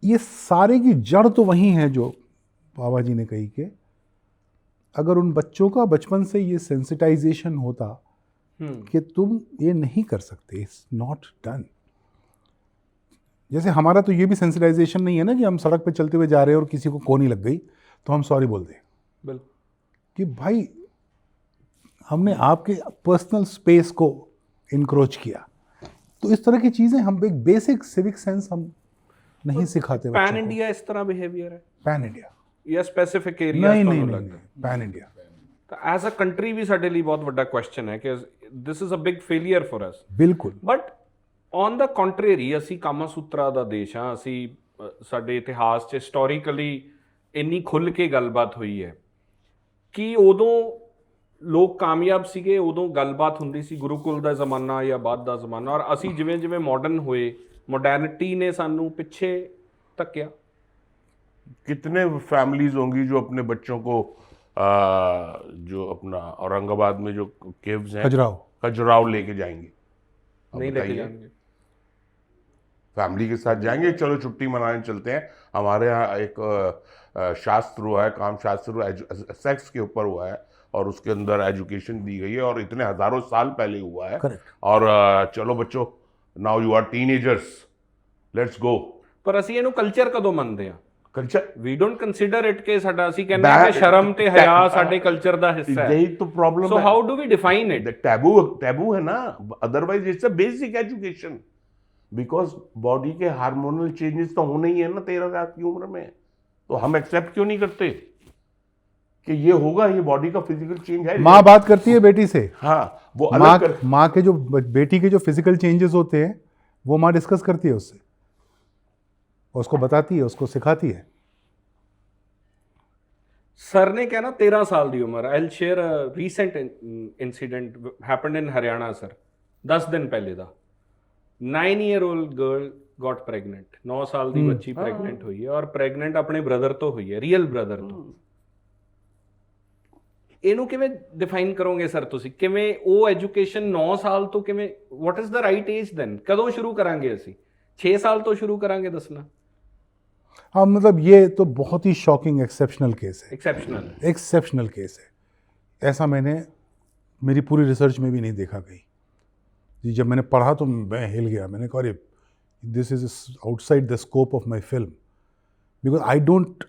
ये सारे की जड़ तो वही है जो बाबा जी ने कही कि अगर उन बच्चों का बचपन से ये सेंसिटाइजेशन होता कि तुम ये नहीं कर सकते, इट्स नॉट डन। जैसे हमारा तो ये भी सेंसिटाइजेशन नहीं है ना कि हम सड़क पे चलते हुए जा रहे हैं और किसी को कोनी लग गई तो हम सॉरी बोल दें, बिल्कुल, कि भाई हमने आपके पर्सनल स्पेस को इनक्रोच किया, तो इस तरह की चीज़ें हम एक बेसिक सिविक सेंस हम नहीं सिखाते पैन बच्चों को। इंडिया इस तर੍ਹਾਂ ਬਿਹੇਵੀਅਰ ਹੈ पैन इंडिया ਜਾਂ ਸਪੈਸੀਫਿਕ ਏਰੀਆਜ਼ नहीं नहीं ਤੁਹਾਨੂੰ नहीं ਲੱਗਦਾ पैन इंडिया ਤਾਂ ਐਜ਼ ਅ ਕੰਟਰੀ ਵੀ ਸਾਡੇ ਲਈ ਬਹੁਤ ਵੱਡਾ ਕੁਐਸਚਨ ਹੈ ਕਿ this is a big failure for us बिल्कुल। ਬਟ ਔਨ ਦਾ ਕੰਟਰੇਰੀ ਅਸੀਂ ਕਾਮਾ ਸੂਤਰਾ ਦਾ ਦੇਸ਼ ਹਾਂ ਅਸੀਂ ਸਾਡੇ ਇਤਿਹਾਸ 'ਚ ਹਿਸਟੋਰੀਕਲੀ ਇੰਨੀ ਖੁੱਲ੍ਹ ਕੇ ਗੱਲਬਾਤ ਹੋਈ ਹੈ ਕਿ ਉਦੋਂ ਲੋਕ ਕਾਮਯਾਬ ਸੀਗੇ ਉਦੋਂ ਗੱਲਬਾਤ ਹੁੰਦੀ ਸੀ ਗੁਰੂਕੁਲ ਦਾ ਜ਼ਮਾਨਾ ਜਾਂ ਬਾਅਦ ਦਾ ਜ਼ਮਾਨਾ ਔਰ ਅਸੀਂ ਜਿਵੇਂ ਜਿਵੇਂ ਮਾਡਰਨ ਹੋਏ ਮੋਡਰਨਿਟੀ ਨੇ ਸਾਨੂੰ ਪਿੱਛੇ ਧੱਕਿਆ कितने फैमिलीज होंगी जो अपने बच्चों को जो अपना औरंगाबाद में जो केव्स हैं खजुराहो लेके जाएंगे? अब नहीं लेके बताइए। जाएंगे फैमिली के साथ जाएंगे, चलो छुट्टी मनाने चलते हैं। हमारे यहाँ एक शास्त्र हुआ है, काम शास्त्र हुआ है, सेक्स के ऊपर हुआ है और उसके अंदर एजुकेशन दी गई है और इतने हजारों साल पहले हुआ है। Correct. और चलो बच्चों, now you are teenagers, let's go. ਪਰ ਅਸੀਂ ਇਹਨੂੰ ਕਲਚਰ ਕਦੋਂ ਮੰਨਦੇ ਆ कल्चर ਵੀ ਡੋਨਟ ਕੰਸੀਡਰ ਇਟ ਕਿ ਸਾਡਾ ਅਸੀਂ ਕਹਿੰਦੇ ਆ ਕਿ ਸ਼ਰਮ ਤੇ ਹਿਆ ਸਾਡੇ ਕਲਚਰ ਦਾ ਹਿੱਸਾ ਹੈ यही तो प्रॉब्लम ਸੋ है। How do we define it taboo है ना, otherwise it's a basic education. Because body के हार्मोनल चेंजेस तो होने ही है ना 13 साल की उम्र में, तो हम एक्सेप्ट क्यों नहीं करते कि ये होगा, ये बॉडी का फिजिकल चेंज है। माँ बात करती है बेटी से, हाँ, वो माँ अलग कर, माँ के जो बेटी के जो फिजिकल चेंजेस होते हैं वो माँ डिस्कस करती है उससे, उसको बताती है, उसको सिखाती है। ਸਰ ਨੇ ਕਿਹਾ ਨਾ 13 ਸਾਲ ਦੀ ਉਮਰ I will share a recent incident happened in Haryana sir 10 ਦਿਨ ਪਹਿਲੇ ਦਾ 9-year-old ਗਰਲ ਗਾਟ ਪ੍ਰੈਗਨੈਂਟ 9 ਸਾਲ ਦੀ ਬੱਚੀ ਪ੍ਰੈਗਨੈਂਟ ਹੋਈ ਹੈ ਔਰ ਪ੍ਰੈਗਨੈਂਟ ਆਪਣੇ ਬ੍ਰਦਰ ਤੋਂ ਹੋਈ ਹੈ ਰੀਅਲ ਬ੍ਰਦਰ ਤੋਂ ਇਹਨੂੰ ਕਿਵੇਂ ਡਿਫਾਈਨ ਕਰੋਗੇ ਸਰ ਤੁਸੀਂ ਕਿਵੇਂ ਉਹ ਐਜੂਕੇਸ਼ਨ 9 ਸਾਲ ਤੋਂ ਕਿਵੇਂ what is the right age then ਕਦੋਂ ਸ਼ੁਰੂ ਕਰਾਂਗੇ ਅਸੀਂ 6 ਸਾਲ ਤੋਂ ਸ਼ੁਰੂ ਕਰਾਂਗੇ ਦੱਸਣਾ हाँ, मतलब ये तो बहुत ही शॉकिंग एक्सेप्शनल केस है, एक्सेप्शनल केस है। ऐसा मैंने मेरी पूरी रिसर्च में भी नहीं देखा कहीं जी। जब मैंने पढ़ा तो मैं हिल गया, मैंने कहा अरे this is outside the scope of my film, because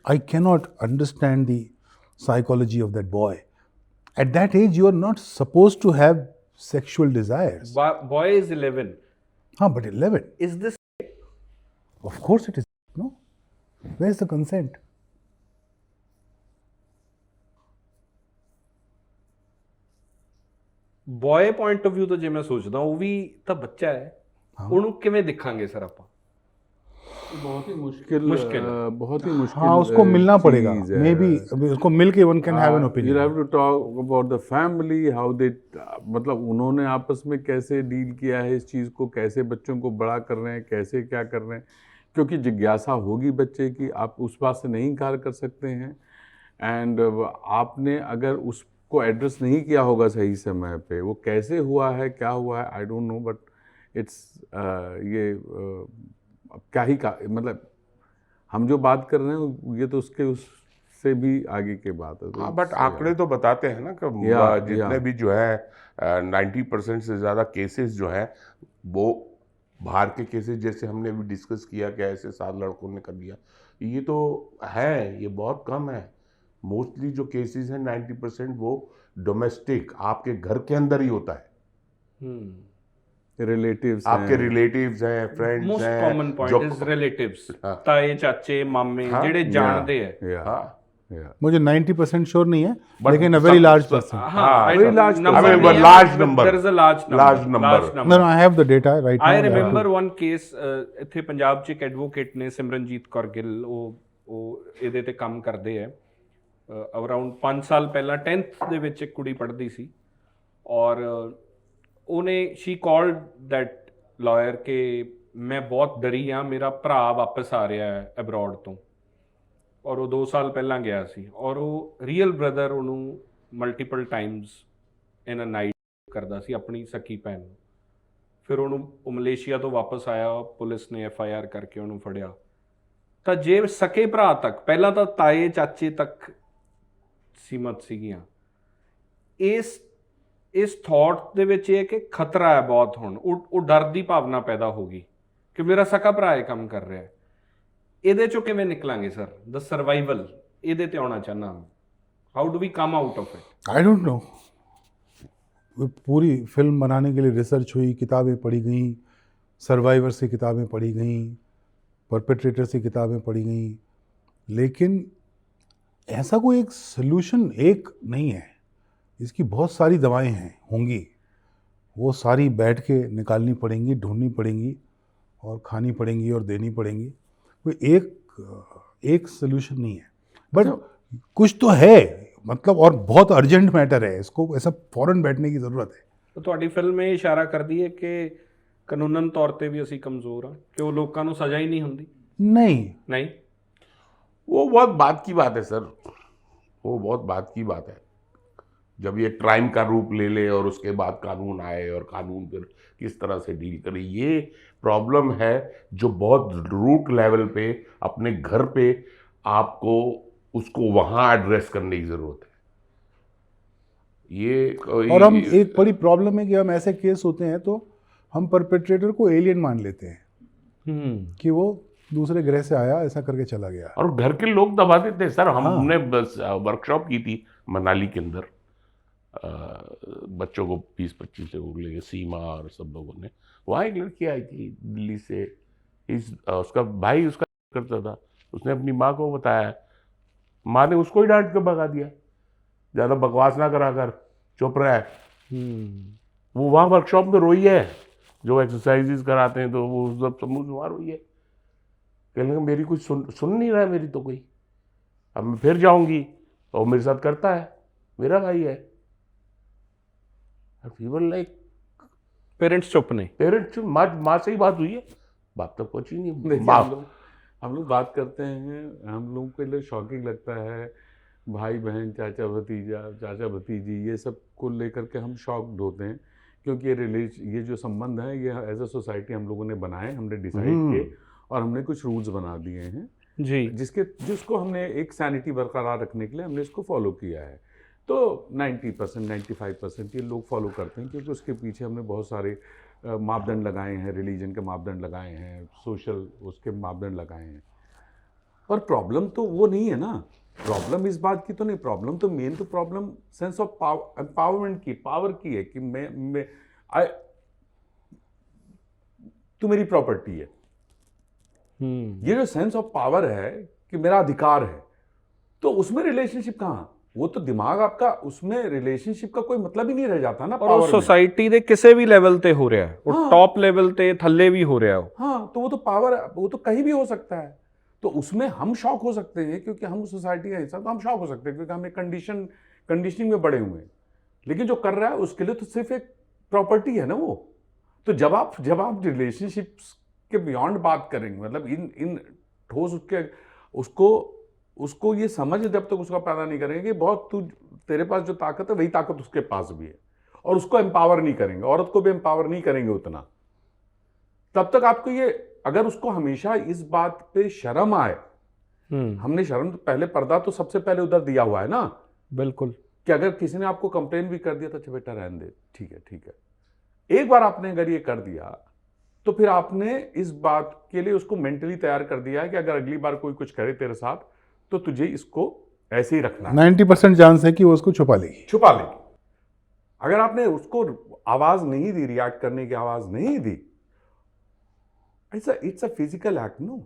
I can not understand the psychology of that boy. At that age you are not suppose to have sexual desires. Boy is 11 हाँ, but 11 is this of course it is, no, where is the consent? Boy point of View ਤੋਂ ਜੇ ਮੈਂ ਸੋਚਦਾ ਉਹ ਵੀ ਤਾਂ ਬੱਚਾ ਹੈ ਉਹਨੂੰ ਕਿਵੇਂ ਦੇਖਾਂਗੇ ਸਰ ਆਪਾਂ बहुत ही मुश्किल बहुत ही मुश्किल हाँ, उसको मिलना पड़ेगा, चीज़ है। मे बी उसको मिल के one can have an You opinion. have to talk about the family, how they मतलब उन्होंने आपस में कैसे डील किया है इस चीज़ को, कैसे बच्चों को बड़ा कर रहे हैं, कैसे क्या कर रहे हैं, क्योंकि जिज्ञासा होगी बच्चे की, आप उस बात से नहीं इनकार कर सकते हैं। एंड आपने अगर उसको एड्रेस नहीं किया होगा सही समय पे, वो कैसे हुआ है, क्या हुआ है, आई डोंट नो, बट इट्स ये अब क्या ही का मतलब हम जो बात कर रहे हैं ये तो उससे भी आगे की बात है। हाँ, बट आंकड़े तो बताते हैं ना कि जितने भी जो है 90% से ज़्यादा केसेस जो हैं वो बाहर के केसेस, जैसे हमने भी डिस्कस किया कि ऐसे 7 लड़कों ने कर दिया, ये तो है, ये बहुत कम है। मोस्टली जो केसेस हैं 90% वो डोमेस्टिक, आपके घर के अंदर ही होता है। रिलेटिव्स आपके रिलेटिव्स हैं, फ्रेंड्स मोस्ट हैं, कॉमन पॉइंट इज रिलेटिव्स ताए चाचे मामे ਜਿਹੜੇ ਜਾਣਦੇ ਹੈ हाँ, मुझे 90% श्योर नहीं है, लेकिन a very large person. very large number I mean, large number. there is a large number No, I have the data right now. I remember one case ਇੱਥੇ ਪੰਜਾਬ 'ਚ ਇੱਕ ਐਡਵੋਕੇਟ ਨੇ ਸਿਮਰਨਜੀਤ ਕੌਰ ਗਿੱਲ, ਉਹ ਇਹਦੇ ਤੇ ਕੰਮ ਕਰਦੇ ਹੈ। ਅਰਾਊਂਡ 5 ਸਾਲ ਪਹਿਲਾਂ 10th ਦੇ ਵਿੱਚ ਇੱਕ ਕੁੜੀ ਪੜ੍ਹਦੀ ਸੀ ਔਰ ਉਹਨੇ ਸ਼ੀ ਕਾਲਡ ਦੈਟ ਲਾਇਰ ਕਿ ਮੈਂ ਬਹੁਤ ਡਰੀ ਹਾਂ, ਮੇਰਾ ਭਰਾ ਵਾਪਸ ਆ ਰਿਹਾ ਹੈ ਅਬਰੋਡ ਤੋਂ, ਔਰ ਉਹ 2 ਸਾਲ ਪਹਿਲਾਂ ਗਿਆ ਸੀ ਔਰ ਉਹ ਰੀਅਲ ਬ੍ਰਦਰ ਉਹਨੂੰ ਮਲਟੀਪਲ ਟਾਈਮਸ ਇਨ ਅ ਨਾਈਟ ਕਰਦਾ ਸੀ ਆਪਣੀ ਸਕੀ ਭੈਣ ਨੂੰ। ਫਿਰ ਉਹਨੂੰ ਉਹ ਮਲੇਸ਼ੀਆ ਤੋਂ ਵਾਪਸ ਆਇਆ, ਪੁਲਿਸ ਨੇ FIR ਕਰਕੇ ਉਹਨੂੰ ਫੜਿਆ। ਤਾਂ ਜੇ ਸਕੇ ਭਰਾ ਤੱਕ, ਪਹਿਲਾਂ ਤਾਂ ਤਾਏ ਚਾਚੇ ਤੱਕ ਸੀਮਤ ਸੀਗੀਆਂ। ਇਸ ਥਾਟ ਦੇ ਵਿੱਚ ਇਹ ਕਿ ਖਤਰਾ ਹੈ ਬਹੁਤ, ਹੁਣ ਉਹ ਡਰ ਦੀ ਭਾਵਨਾ ਪੈਦਾ ਹੋ ਗਈ ਕਿ ਮੇਰਾ ਸਕਾ ਭਰਾ ਇਹ ਕੰਮ ਕਰ ਰਿਹਾ ਹੈ। ਇਹਦੇ ਚੋਂ ਕਿਵੇਂ ਨਿਕਲਾਂਗੇ ਸਰ? ਦ ਸਰਵਾਈਵਲ, ਇਹਦੇ ਤੇ ਆਉਣਾ ਚਾਹੁੰਦਾ ਹਾਂ। How do we come out of it? I don't know. पूरी फिल्म बनाने के लिए रिसर्च हुई, किताबें पढ़ी गई, सर्वाइवर से किताबें पढ़ी गई, परपेट्रेटर से किताबें पढ़ी गई, लेकिन ऐसा कोई एक सल्यूशन एक नहीं है। इसकी बहुत सारी दवाएं हैं, होंगी, वो सारी बैठ के निकालनी पड़ेंगी, ढूंढनी पड़ेंगी और खानी पड़ेंगी और देनी पड़ेंगी। कोई एक सल्यूशन नहीं है, बट कुछ तो है, मतलब, और बहुत अर्जेंट मैटर है, इसको ऐसा फौरन बैठने की ज़रूरत है। तो ਤੁਹਾਡੀ ਫਿਲਮ ਇਹ ਇਸ਼ਾਰਾ ਕਰਦੀ ਹੈ ਕਿ ਕਾਨੂੰਨਨ ਤੌਰ ਤੇ ਵੀ ਅਸੀਂ ਕਮਜ਼ੋਰ ਹਾਂ, ਕਿ ਉਹ ਲੋਕਾਂ ਨੂੰ ਸਜ਼ਾ ਹੀ ਨਹੀਂ ਹੁੰਦੀ। नहीं, वो बहुत बात की बात है सर, वो बहुत बात की बात है। जब ये क्राइम का रूप ले ले और उसके बाद कानून आए और कानून फिर किस तरह से डील करे, ये प्रॉब्लम है जो बहुत रूट लेवल पे अपने घर पे आपको उसको वहाँ एड्रेस करने की ज़रूरत है। ये और हम एक बड़ी प्रॉब्लम है कि हम ऐसे केस होते हैं तो हम परपेट्रेटर को एलियन मान लेते हैं कि वो दूसरे ग्रह से आया, ऐसा करके चला गया। और घर के लोग दबा देते हैं सर। हमने बस वर्कशॉप की थी मनाली के अंदर, बच्चों को 20-25 लोग लेके, सीमा और सब लोगों ने। वहाँ एक लड़की आई थी दिल्ली से, उसका भाई उसका करता था, उसने अपनी माँ को बताया, माँ ने उसको ही डांट के भगा दिया, ज़्यादा बकवास ना करा कर, चुप रहा है। वो वहाँ वर्कशॉप में रोई है, जो एक्सरसाइजेस कराते हैं तो वो सब समूह वहाँ रोई है, कहने लगा मेरी कुछ सुन नहीं रहा है मेरी तो कोई, अब मैं फिर जाऊंगी और मेरे साथ करता है, मेरा भाई है। लाइक पेरेंट्स चुप नहीं, पेरेंट्स, माँ से ही बात हुई है, बात तक पहुंची नहीं। देखिए, हम लोग बात करते हैं, हम लोगों के लिए शॉकिंग लगता है, भाई बहन, चाचा भतीजा, चाचा भतीजी, ये सब को लेकर के हम शॉक्ड होते हैं, क्योंकि ये जो संबंध है ये एज अ सोसाइटी हम लोगों ने बनाए, हमने डिसाइड किए और हमने कुछ रूल्स बना दिए हैं जी, जिसको हमने एक सैनिटी बरकरार रखने के लिए हमने इसको फॉलो किया है। तो 90% 95% ये लोग फॉलो करते हैं, क्योंकि उसके पीछे हमने बहुत सारे मापदंड लगाए हैं, रिलीजन के मापदंड लगाए हैं, सोशल उसके मापदंड लगाए हैं। पर प्रॉब्लम तो वो नहीं है ना, प्रॉब्लम इस बात की तो नहीं, प्रॉब्लम तो मेन तो प्रॉब्लम सेंस ऑफ एम्पावरमेंट की, पावर की है कि तू मेरी प्रॉपर्टी है। ये जो सेंस ऑफ पावर है कि मेरा अधिकार है, तो उसमें रिलेशनशिप कहाँ? वो तो दिमाग आपका, उसमें रिलेशनशिप का कोई मतलब ही नहीं रह जाता ना। और वो सोसाइटी ਦੇ ਕਿਸੇ ਵੀ ਲੈਵਲ ਤੇ ਹੋ ਰਿਹਾ ਹੈ, ਉਹ ਟੌਪ ਲੈਵਲ ਤੇ ਥੱਲੇ ਵੀ ਹੋ ਰਿਹਾ। हाँ, तो वो तो पावर, वो तो कहीं भी हो सकता है। तो उसमें हम शॉक हो सकते हैं, क्योंकि हम सोसाइटी का हिस्सा, तो हम शॉक हो सकते हैं क्योंकि हम एक कंडीशनिंग में बड़े हुए हैं। लेकिन जो कर रहा है उसके लिए तो सिर्फ एक प्रॉपर्टी है ना वो। तो जब आप रिलेशनशिप्स के बियॉन्ड बात करेंगे, मतलब इन ठोस उसको ये समझ जब तक उसका पैदा नहीं करेंगे कि बहुत तेरे पास जो ताकत है वही ताकत उसके पास भी है, और उसको एम्पावर नहीं करेंगे, औरत को भी एम्पावर नहीं करेंगे उतना, तब तक आपको ये, अगर उसको हमेशा इस बात पे शर्म आए, हमने शर्म तो पहले, पर्दा तो सबसे पहले उधर दिया हुआ है ना, बिल्कुल, कि अगर किसी ने आपको कंप्लेन भी कर दिया तो अच्छा बेटा रहने दे, ठीक है। एक बार आपने अगर ये कर दिया तो फिर आपने इस बात के लिए उसको मेंटली तैयार कर दिया है कि अगर अगली बार कोई कुछ करे तेरे साथ तो तुझे इसको ऐसे ही रखना है। 90% चांस है कि वो उसको छुपा लेगी। अगर आपने उसको आवाज नहीं दी, रिएक्ट करने की आवाज नहीं दी, it's a physical act, no,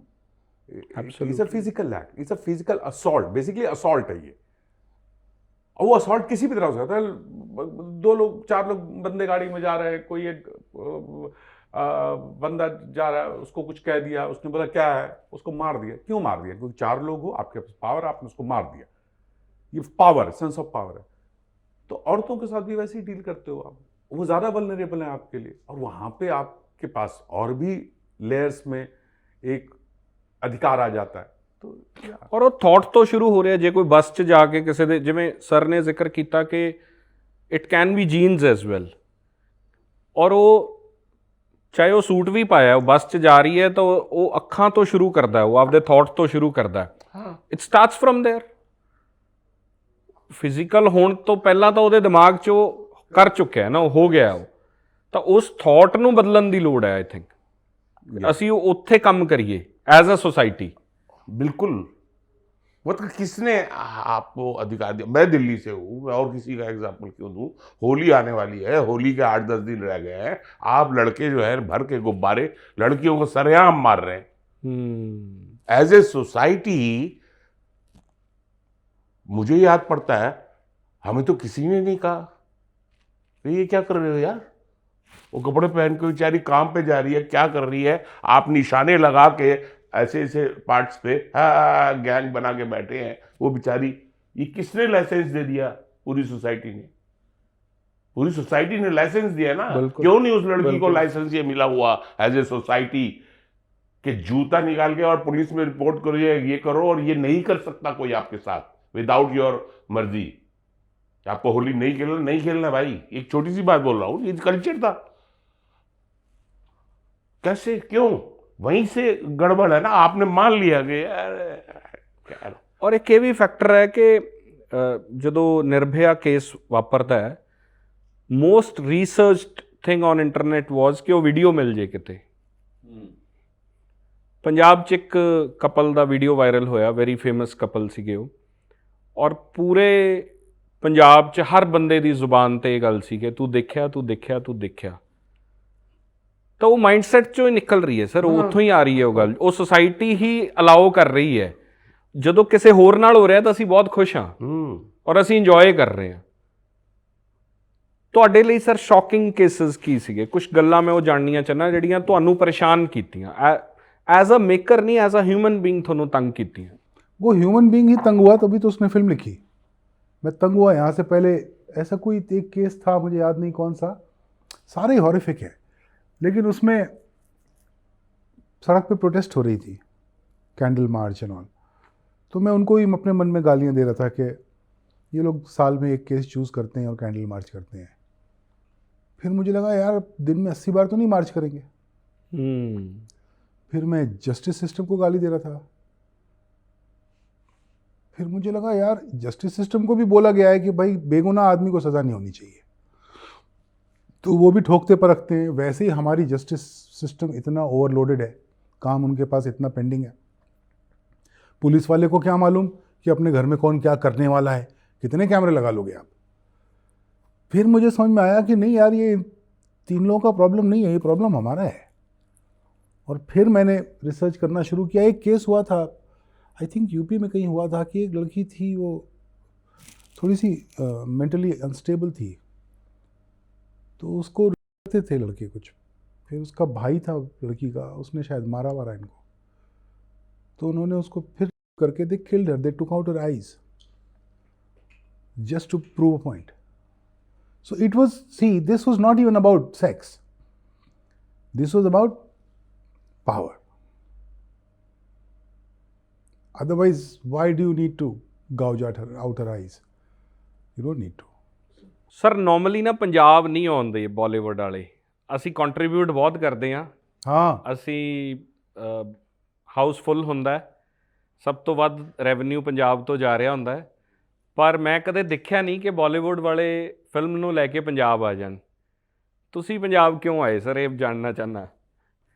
it's a physical act, it's a physical assault, basically assault है ये। और वो असॉल्ट किसी भी तरह से होता है। 2 लोग 4 लोग बंदे गाड़ी में जा रहे हैं, कोई एक बंदा जा रहा है, उसको कुछ कह दिया, उसने बोला क्या है, उसको मार दिया। क्यों मार दिया? क्योंकि 4 लोग हो, आपके पास पावर, आपने उसको मार दिया। ये पावर, सेंस ऑफ पावर है। तो औरतों के साथ भी वैसे ही डील करते हो आप, वो ज्यादा वल्नरेबल है आपके लिए, और वहां पे आपके पास और भी लेयर्स में एक अधिकार आ जाता है। तो और ਉਹ ਥਾਟ ਤੋਂ ਸ਼ੁਰੂ ਹੋ ਰਿਹਾ। ਜੇ ਕੋਈ ਬੱਸ 'ਚ ਜਾ ਕੇ ਕਿਸੇ ਦੇ, ਜਿਵੇਂ ਸਰ ਨੇ ਜ਼ਿਕਰ ਕੀਤਾ ਕਿ it can be jeans as well, ਔਰ ਉਹ ਚਾਹੇ ਉਹ ਸੂਟ ਵੀ ਪਾਇਆ, ਉਹ ਬੱਸ 'ਚ ਜਾ ਰਹੀ ਹੈ ਤਾਂ ਉਹ ਅੱਖਾਂ ਤੋਂ ਸ਼ੁਰੂ ਕਰਦਾ, ਉਹ ਆਪਦੇ ਥਾਟ ਤੋਂ ਸ਼ੁਰੂ ਕਰਦਾ। It starts from there. Physical ਹੋਣ ਤੋਂ ਪਹਿਲਾਂ ਤਾਂ ਉਹਦੇ ਦਿਮਾਗ 'ਚ ਉਹ ਕਰ ਚੁੱਕਿਆ ਨਾ, ਉਹ ਹੋ ਗਿਆ ਉਹ, ਤਾਂ ਉਸ ਥਾਟ ਨੂੰ ਬਦਲਣ ਦੀ ਲੋੜ ਹੈ। ਆਈ ਥਿੰਕ ਅਸੀਂ ਉੱਥੇ ਕੰਮ ਕਰੀਏ ਐਜ਼ ਅ सोसाइटी। बिल्कुल, मतलब किसने आपको अधिकार दिया? मैं दिल्ली से हूँ, मैं और किसी का एग्जाम्पल क्यों दूँ? होली आने वाली है, होली के 8-10 दिन रह गए हैं, आप लड़के जो है भर के गुब्बारे लड़कियों को सरेआम मार रहे हैं। एज ए सोसाइटी मुझे याद पड़ता है, हमें तो किसी ने नहीं कहा तो ये क्या कर रहे हो यार, वो कपड़े पहन के बेचारी काम पे जा रही है, क्या कर रही है, आप निशाने लगा के ऐसे ऐसे पार्ट्स पे गैंग बना के बैठे हैं वो बेचारी। ये किसने लाइसेंस दे दिया? पूरी सोसाइटी ने, पूरी सोसाइटी ने लाइसेंस दिया ना। बिल्कुल, क्यों नहीं उस लड़की को बिल्कुल। लाइसेंस ये मिला हुआ एज ए सोसाइटी कि जूता निकाल के और पुलिस में रिपोर्ट करो, ये करो, और ये नहीं कर सकता कोई आपके साथ विदाउट योर मर्जी। आपको होली नहीं खेलना, नहीं खेलना भाई, एक छोटी सी बात बोल रहा हूं, ये कल्चर था। कैसे, क्यों? वहीं से गड़बड़ है ना, आपने मान लिया कि यार ਔਰ ਇੱਕ ਇਹ ਵੀ ਫੈਕਟਰ ਹੈ ਕਿ ਜਦੋਂ ਨਿਰਭਇਆ ਕੇਸ ਵਾਪਰਦਾ ਹੈ, ਮੋਸਟ ਰਿਸਰਚਡ ਥਿੰਗ ਔਨ ਇੰਟਰਨੈਟ ਵਾਜ਼ ਕਿ ਉਹ ਵੀਡੀਓ ਮਿਲ ਜੇ ਕਿਤੇ। ਪੰਜਾਬ 'ਚ ਇੱਕ ਕਪਲ ਦਾ ਵੀਡੀਓ ਵਾਇਰਲ ਹੋਇਆ, ਵੈਰੀ ਫੇਮਸ ਕਪਲ ਸੀਗੇ ਉਹ, ਔਰ ਪੂਰੇ ਪੰਜਾਬ 'ਚ ਹਰ ਬੰਦੇ ਦੀ ਜ਼ੁਬਾਨ 'ਤੇ ਇਹ ਗੱਲ ਸੀ ਕਿ ਤੂੰ ਦੇਖਿਆ, ਤੂੰ ਦੇਖਿਆ, ਤੂੰ ਦੇਖਿਆ। ਤਾਂ ਉਹ ਮਾਈਂਡਸੈਟ 'ਚੋਂ ਹੀ ਨਿਕਲ ਰਹੀ ਹੈ ਸਰ, ਉਹ ਉੱਥੋਂ ਹੀ ਆ ਰਹੀ ਹੈ ਉਹ ਗੱਲ, ਉਹ ਸੁਸਾਇਟੀ ਹੀ ਅਲਾਓ ਕਰ ਰਹੀ ਹੈ। ਜਦੋਂ ਕਿਸੇ ਹੋਰ ਨਾਲ ਹੋ ਰਿਹਾ ਤਾਂ ਅਸੀਂ ਬਹੁਤ ਖੁਸ਼ ਹਾਂ ਔਰ ਅਸੀਂ ਇੰਜੋਏ ਕਰ ਰਹੇ ਹਾਂ। ਤੁਹਾਡੇ ਲਈ ਸਰ ਸ਼ੌਕਿੰਗ ਕੇਸਿਸ ਕੀ ਸੀਗੇ? ਕੁਝ ਗੱਲਾਂ ਮੈਂ ਉਹ ਜਾਣਨੀਆਂ ਚਾਹੁੰਦਾ ਜਿਹੜੀਆਂ ਤੁਹਾਨੂੰ ਪਰੇਸ਼ਾਨ ਕੀਤੀਆਂ, ਐਜ਼ ਅ ਮੇਕਰ नहीं, एज अ ह्यूमन बीइंग ਤੁਹਾਨੂੰ ਤੰਗ ਕੀਤੀਆਂ। वो ह्यूमन बीइंग ही तंग हुआ तभी तो उसने फिल्म लिखी। मैं तंग हुआ यहाँ से पहले, ऐसा कोई एक केस था, मुझे याद नहीं कौन सा, सारे ही हॉरिफिक है, लेकिन उसमें सड़क पे प्रोटेस्ट हो रही थी, कैंडल मार्च एंड ऑल, तो मैं उनको ही अपने मन में गालियाँ दे रहा था कि ये लोग साल में एक केस चूज़ करते हैं और कैंडल मार्च करते हैं। फिर मुझे लगा यार दिन में 80 बार तो नहीं मार्च करेंगे। फिर मैं जस्टिस सिस्टम को गाली दे रहा था। फिर मुझे लगा यार जस्टिस सिस्टम को भी बोला गया है कि भाई बेगुनाह आदमी को सज़ा नहीं होनी चाहिए, तो वो भी ठोकते परखते हैं। वैसे ही हमारी जस्टिस सिस्टम इतना ओवरलोडेड है, काम उनके पास इतना पेंडिंग है, पुलिस वाले को क्या मालूम कि अपने घर में कौन क्या करने वाला है, कितने कैमरे लगा लोगे आप। फिर मुझे समझ में आया कि नहीं यार ये तीन लोगों का प्रॉब्लम नहीं है, ये प्रॉब्लम हमारा है। और फिर मैंने रिसर्च करना शुरू किया। एक केस हुआ था, आई थिंक यूपी में कहीं हुआ था, कि एक लड़की थी, वो थोड़ी सी मेंटली अनस्टेबल थी, तो उसको रहते थे लड़के कुछ, फिर उसका भाई था लड़की का, उसने शायद मारा वारा इनको, तो उन्होंने उसको फिर करके they killed her, they took out her eyes just to prove a point. So it was, see, this was not even about sex. This was about power. Otherwise, why do you need to gouge out her eyes? You don't need to. Sir normally ਨਾ ਪੰਜਾਬ ਨਹੀਂ ਆਉਂਦੇ ਬਾਲੀਵੁੱਡ ਵਾਲੇ, ਅਸੀਂ ਕੰਟਰੀਬਿਊਟ ਬਹੁਤ ਕਰਦੇ ਹਾਂ। हाँ, ਅਸੀਂ ਹਾਊਸਫੁੱਲ ਹੁੰਦਾ ਹੈ, ਸਭ ਤੋਂ ਵੱਧ ਰੈਵਨਿਊ ਪੰਜਾਬ ਤੋਂ ਜਾ ਰਿਹਾ ਹੁੰਦਾ ਹੈ, ਪਰ ਮੈਂ ਕਦੇ ਦੇਖਿਆ ਨਹੀਂ ਕਿ ਬਾਲੀਵੁੱਡ ਵਾਲੇ ਫਿਲਮ ਨੂੰ ਲੈ ਕੇ ਪੰਜਾਬ ਆ ਜਾਣ। ਤੁਸੀਂ ਪੰਜਾਬ क्यों आए सर, ये जानना चाहना।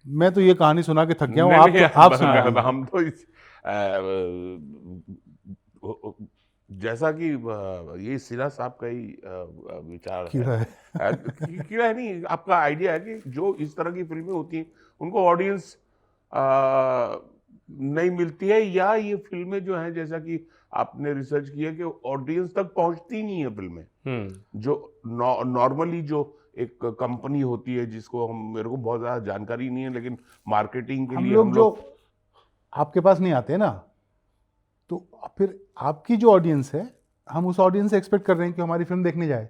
मैं तो ये कहानी सुना के थक गया हूँ। नहीं, आप सुना। हम तो जैसा कि ये सिरा साहब का ही विचार कीड़ा है, कीड़ा है नहीं, आपका आइडिया है कि जो इस तरह की फिल्में होती हैं उनको ऑडियंस नहीं मिलती है, या ये फिल्में जो हैं, जैसा कि आपने रिसर्च किया कि ऑडियंस तक पहुंचती नहीं है फिल्में। जो नॉर्मली जो एक कंपनी होती है, जिसको मेरे को बहुत ज़्यादा जानकारी नहीं है, लेकिन मार्केटिंग के लिए हम लोग जो आपके पास नहीं आते ना, तो फिर आपकी जो ऑडियंस है, हम उस ऑडियंस से एक्सपेक्ट कर रहे हैं कि हमारी फिल्म देखने जाए,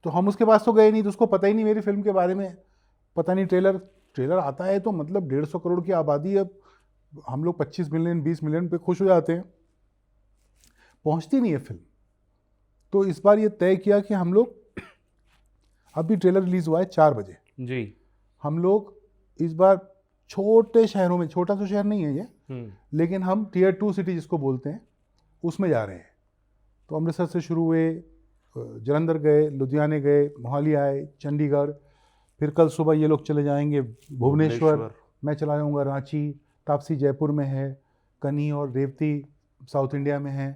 तो हम उसके पास तो गए नहीं, तो उसको पता ही नहीं मेरी फिल्म के बारे में, पता नहीं ट्रेलर आता है तो मतलब 150 करोड़ की आबादी है, हम लोग 25 मिलियन 20 मिलियन पे खुश हो जाते हैं, पहुंचती नहीं है फिल्म। तो इस बार ये तय किया कि हम लोग, अभी ट्रेलर रिलीज हुआ है 4 बजे जी, हम लोग इस बार छोटे शहरों में, छोटा सा शहर नहीं है ये, लेकिन हम Tier 2 सिटी जिसको बोलते हैं उसमें जा रहे हैं। तो अमृतसर से शुरू हुए, जलंधर गए, लुधियाने गए, मोहाली आए, चंडीगढ़, फिर कल सुबह ये लोग चले जाएंगे भुवनेश्वर, मैं चला जाऊँगा रांची, तापसी जयपुर में है, कन्ही और रेवती साउथ इंडिया में हैं,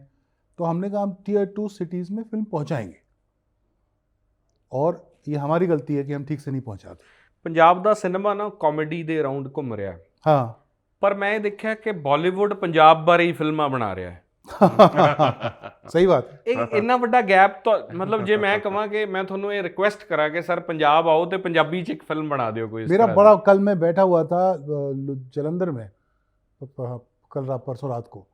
तो हमने कहा हम टियर 2 सिटीज़ में फिल्म पहुंचाएंगे, और ये हमारी गलती है कि हम ठीक से नहीं पहुंचाते। ਪੰਜਾਬ ਦਾ ਸਿਨੇਮਾ ਨਾ ਕਾਮੇਡੀ ਦੇ ਅਰਾਊਂਡ ਘੁੰਮ ਰਿਹਾ ਹੈ। हाँ ਪਰ ਮੈਂ ਇਹ ਦੇਖਿਆ ਕਿ ਬਾਲੀਵੁੱਡ ਪੰਜਾਬ ਬਾਰੇ ਹੀ ਫਿਲਮਾਂ ਬਣਾ ਰਿਹਾ ਹੈ। सही बात है। ਇਹ ਇੰਨਾ ਵੱਡਾ ਗੈਪ ਤਾਂ ਮਤਲਬ ਜੇ ਮੈਂ ਕਹਾਂ ਕਿ मैं ਤੁਹਾਨੂੰ ਇਹ ਰਿਕੁਐਸਟ ਕਰਾਂ ਕਿ ਸਰ ਪੰਜਾਬ ਆਓ ਤੇ ਪੰਜਾਬੀ 'ਚ ਇੱਕ ਫਿल्म ਬਣਾ ਦਿਓ ਕੋਈ ਇਸ मेरा तरह की। बड़ा, कल मैं बैठा हुआ था जलंधर में, कल रात परसों रात को,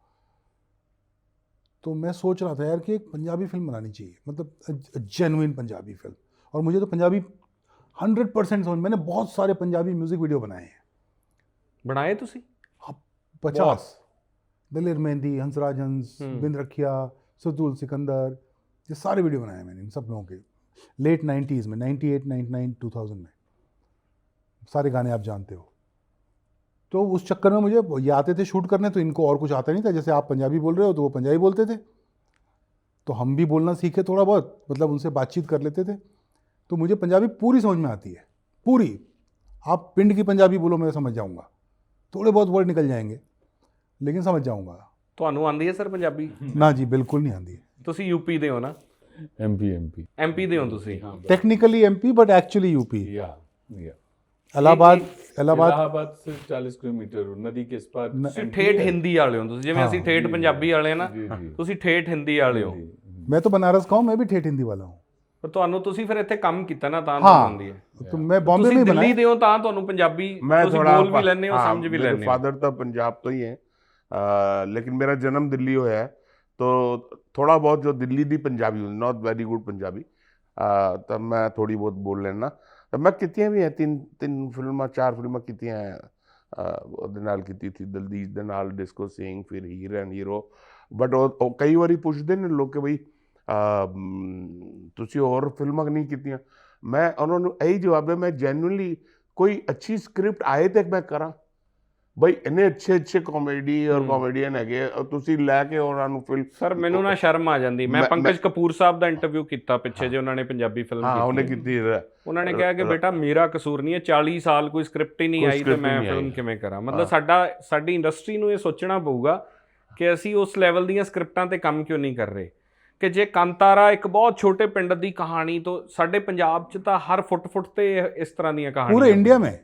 तो मैं सोच रहा था यार कि एक पंजाबी फिल्म बनानी चाहिए, मतलब जेन्युइन पंजाबी फिल्म। और मुझे तो पंजाबी 100% समझ, मैंने बहुत सारे पंजाबी म्यूजिक वीडियो बनाए हैं, ਬਣਾਏ ਤੁਸੀਂ? 50, दलेर मेहंदी, हंसराज हंस, हम्म। बिन रखिया, सतुल सिकंदर, ये सारे वीडियो बनाए हैं मैंने इन सब लोगों के, लेट 90s में, 98, 99, 2000 में, सारे गाने आप जानते हो। तो उस चक्कर में मुझे ये आते थे शूट करने, तो इनको और कुछ आता नहीं था। जैसे आप पंजाबी बोल रहे हो तो वो पंजाबी बोलते थे, तो हम भी बोलना सीखे थोड़ा बहुत, मतलब उनसे बातचीत कर लेते थे। तो मुझे पंजाबी पूरी समझ में आती है, पूरी। आप पिंड की पंजाबी बोलो मैं समझ जाऊंगा, थोड़े बहुत वर्ड निकल जाएंगे लेकिन समझ जाऊंगा। ਤੁਹਾਨੂੰ ਆਉਂਦੀ ਹੈ ਸਰ ਪੰਜਾਬੀ? ना जी, बिल्कुल नहीं आती है। ਤੁਸੀਂ ਯੂਪੀ ਦੇ ਹੋ ਨਾ? MP ਐਮਪੀ ਦੇ ਹੋ ਤੁਸੀਂ? Technically MP but actually UP. या इलाहाबाद इलाहाबाद से 40 किलोमीटर नदी के इस पार। ਤੁਸੀਂ ਠੇਠ ਹਿੰਦੀ ਵਾਲੇ ਹੋ ਤੁਸੀਂ, ਜਿਵੇਂ ਅਸੀਂ ਠੇਠ ਪੰਜਾਬੀ ਵਾਲੇ ਨਾ, जी, जी। ਤੁਸੀਂ ਠੇਠ ਹਿੰਦੀ ਵਾਲੇ ਹੋ। मैं तो बनारस का हूँ, मैं भी ठेठ हिंदी वाला हूँ। ਪਰ ਤੁਹਾਨੂੰ ਤੁਸੀਂ ਫਿਰ ਇੱਥੇ ਕੰਮ ਕੀਤਾ ਨਾ ਤਾਂ हाँ, ਤੁਹਾਨੂੰ ਆਉਂਦੀ ਹੈ। तो मैं बॉम्बे ਤੁਸੀਂ में ਦਿੱਲੀ बनाया। ਦੇ ਹੋ ਤਾਂ ਤੁਹਾਨੂੰ ਪੰਜਾਬੀ मैं ਤੁਸੀਂ थोड़ा ਬੋਲ ਵੀ ਲੈਂਦੇ ਹੋ, हाँ, ਸਮਝ ਵੀ मेरे ਲੈਂਦੇ ਹੋ। फादर तो पंजाब तो ही है, लेकिन मेरा जन्म दिल्ली होया है, तो थोड़ा बहुत जो दिल्ली दी Punjabi, not very good Punjabi, तब मैं थोड़ी बहुत बोल लेना। तो मैं कितनी भी है, तीन फिल्मां 4 फिल्मां कितनी है, ਉਹਦੇ ਨਾਲ ਕੀਤੀ थी दलजीत ਦੇ ਨਾਲ, डिस्को सिंह, फिर हीर एंड हीरो। बट ਉਹ ਕਈ ਵਾਰੀ ਪੁੱਛਦੇ ਨੇ ਲੋਕ ਕਿ ਬਈ ਤੁਸੀਂ ਹੋਰ ਫਿਲਮਾਂ ਨਹੀਂ ਕੀਤੀਆਂ। ਮੈਂ ਉਹਨਾਂ ਨੂੰ ਇਹੀ ਜਵਾਬ ਹੈ, ਮੈਂ ਜੈਨੂਇਨਲੀ ਕੋਈ ਅੱਛੀ ਸਕ੍ਰਿਪਟ ਆਏ ਤੇ ਮੈਂ ਕਰਾਂ। ਬਈ ਇੰਨੇ ਅੱਛੇ ਕਾਮੇਡੀ ਔਰ ਕਾਮੇਡੀਅਨ ਹੈਗੇ, ਤੁਸੀਂ ਲੈ ਕੇ ਉਹਨਾਂ ਨੂੰ ਫਿਲਮ। ਸਰ ਮੈਨੂੰ ਨਾ ਸ਼ਰਮ ਆ ਜਾਂਦੀ। ਮੈਂ ਪੰਕਜ ਕਪੂਰ ਸਾਹਿਬ ਦਾ ਇੰਟਰਵਿਊ ਕੀਤਾ ਪਿੱਛੇ ਜੇ, ਉਹਨਾਂ ਨੇ ਪੰਜਾਬੀ ਫਿਲਮ ਹਾਂ ਉਹਨੇ ਕੀਤੀ। ਕੀਤੀ। ਉਹਨਾਂ ਨੇ ਕਿਹਾ ਕਿ ਬੇਟਾ ਮੇਰਾ ਕਸੂਰ ਨਹੀਂ ਹੈ, 40 ਸਾਲ ਕੋਈ ਸਕ੍ਰਿਪਟ ਹੀ ਨਹੀਂ ਕੋਈ ਆਈ ਤੇ script ਮੈਂ ਨਹੀਂ ਫਿਲਮ ਆਈ। ਕਿਵੇਂ ਕਰਾਂ। ਮਤਲਬ ਸਾਡੀ ਇੰਡਸਟਰੀ ਨੂੰ ਇਹ ਸੋਚਣਾ ਪਊਗਾ ਕਿ ਅਸੀਂ ਉਸ ਲੈਵਲ ਦੀਆਂ ਸਕ੍ਰਿਪਟਾਂ ਤੇ ਕੰਮ ਕਿਉਂ ਨਹੀਂ ਕਰ ਰਹੇ। ਕਿ ਜੇ ਕਾਂਤਾਰਾ ਇੱਕ ਬਹੁਤ ਛੋਟੇ ਪਿੰਡ ਦੀ ਕਹਾਣੀ ਤੋਂ, ਸਾਡੇ ਪੰਜਾਬ 'ਚ ਤਾਂ ਹਰ ਫੁੱਟ ਤੇ ਇਸ ਤਰ੍ਹਾਂ ਦੀਆਂ ਕਹਾਣੀਆਂ पूरे इंडिया में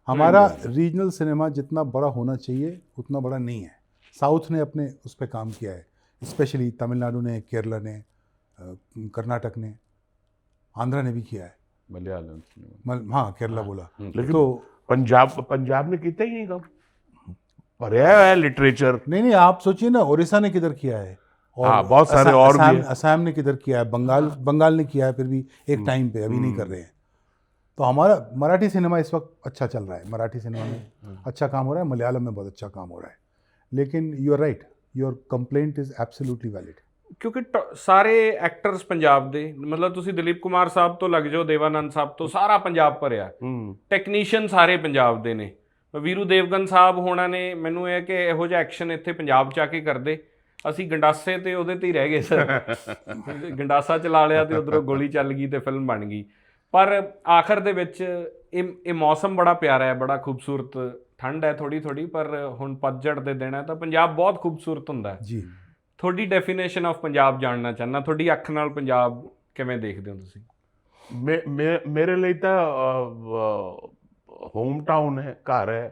हमारा रीजनल सिनेमा जितना बड़ा होना चाहिए उतना बड़ा नहीं है। साउथ ने अपने उस पर काम किया है, स्पेशली तमिलनाडु ने, केरला ने, कर्नाटक ने, आंध्रा ने भी किया है। मलयालम हाँ, केरला बोला। लेकिन तो पंजाब ने किया ही नहीं काम, भरया है लिटरेचर। नहीं, आप सोचिए ना, उड़ीसा ने किधर किया है, और हाँ, बहुत सारे और भी हैं। असम ने किधर किया है, बंगाल ने किया है, फिर भी एक टाइम पे, अभी नहीं कर रहे हैं। तो हमारा मराठी सिनेमा इस वक्त अच्छा चल रहा है, मराठी सिनेमा में अच्छा काम हो रहा है, मलयालम में बहुत अच्छा काम हो रहा है। लेकिन you are right, your complaint is absolutely valid. ਕਿਉਂਕਿ ਸਾਰੇ ਐਕਟਰਸ ਪੰਜਾਬ ਦੇ, ਮਤਲਬ ਤੁਸੀਂ ਦਿਲੀਪ ਕੁਮਾਰ ਸਾਹਿਬ ਤੋਂ ਲੱਗ ਜਾਓ, ਦੇਵਾਨੰਦ ਸਾਹਿਬ ਤੋਂ, ਸਾਰਾ ਪੰਜਾਬ ਭਰਿਆ। ਟੈਕਨੀਸ਼ੀਅਨ ਸਾਰੇ ਪੰਜਾਬ ਦੇ ਨੇ। ਵੀਰੂ ਦੇਵਗਨ ਸਾਹਿਬ ਹੋਣਾ ਨੇ, ਮੈਨੂੰ ਇਹ ਕਿ ਇਹੋ ਜਿਹਾ ਐਕਸ਼ਨ ਇੱਥੇ ਪੰਜਾਬ 'ਚ ਆ ਕੇ ਕਰਦੇ। ਅਸੀਂ ਗੰਡਾਸੇ ਤੇ ਉਹਦੇ ਤੇ ਹੀ ਰਹਿ ਗਏ ਸਰ। ਗੰਡਾਸਾ ਚਲਾ ਲਿਆ ਤੇ ਉਧਰੋਂ ਗੋਲੀ ਚੱਲ ਗਈ ਤੇ ਫਿਲਮ ਬਣ ਗਈ। ਪਰ ਆਖਰ ਦੇ ਵਿੱਚ ਇਹ ਮੌਸਮ ਬੜਾ ਪਿਆਰਾ ਹੈ, ਬੜਾ ਖੂਬਸੂਰਤ। ਠੰਡ ਹੈ ਥੋੜੀ, ਪਰ ਹੁਣ ਪਤਝੜ ਦੇ ਦਿਨ ਹੈ ਤਾਂ ਪੰਜਾਬ ਬਹੁਤ ਖੂਬਸੂਰਤ ਹੁੰਦਾ ਹੈ जी। ਤੁਹਾਡੀ ਡੈਫੀਨੇਸ਼ਨ ਆਫ ਪੰਜਾਬ ਜਾਣਨਾ ਚਾਹੁੰਦਾ, ਤੁਹਾਡੀ ਅੱਖ ਨਾਲ ਪੰਜਾਬ ਕਿਵੇਂ ਦੇਖਦੇ ਹੋ ਤੁਸੀਂ? मेरे लिए तो होम टाउन है, घर है,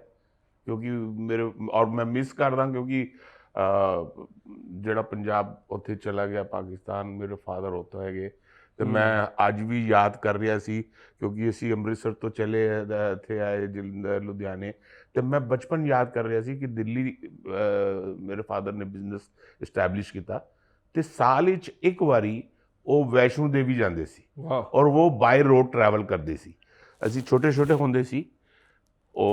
क्योंकि मेरे और मैं मिस करदा क्योंकि ਜਿਹੜਾ ਪੰਜਾਬ ਉੱਥੇ ਚਲਾ ਗਿਆ ਪਾਕਿਸਤਾਨ, ਮੇਰੇ ਫਾਦਰ ਉੱਥੋਂ ਹੈਗੇ ਤੇ ਮੈਂ ਅੱਜ ਵੀ ਯਾਦ ਕਰ ਰਿਹਾ ਸੀ ਕਿਉਂਕਿ ਅਸੀਂ ਅੰਮ੍ਰਿਤਸਰ ਤੋਂ ਚਲੇ ਇੱਥੇ ਆਏ ਜਲੰਧਰ, ਲੁਧਿਆਣੇ, ਤੇ ਮੈਂ ਬਚਪਨ ਯਾਦ ਕਰ ਰਿਹਾ ਸੀ ਕਿ ਦਿੱਲੀ ਮੇਰੇ ਫਾਦਰ ਨੇ ਬਿਜ਼ਨਸ ਇਸਟੈਬਲਿਸ਼ ਕੀਤਾ ਤੇ ਸਾਲ ਵਿੱਚ ਇੱਕ ਵਾਰੀ ਉਹ ਵੈਸ਼ਨੋ ਦੇਵੀ ਜਾਂਦੇ ਸੀ ਔਰ ਉਹ ਬਾਈ रोड ट्रैवल करते सी। ਅਸੀਂ छोटे छोटे होंगे सी, वो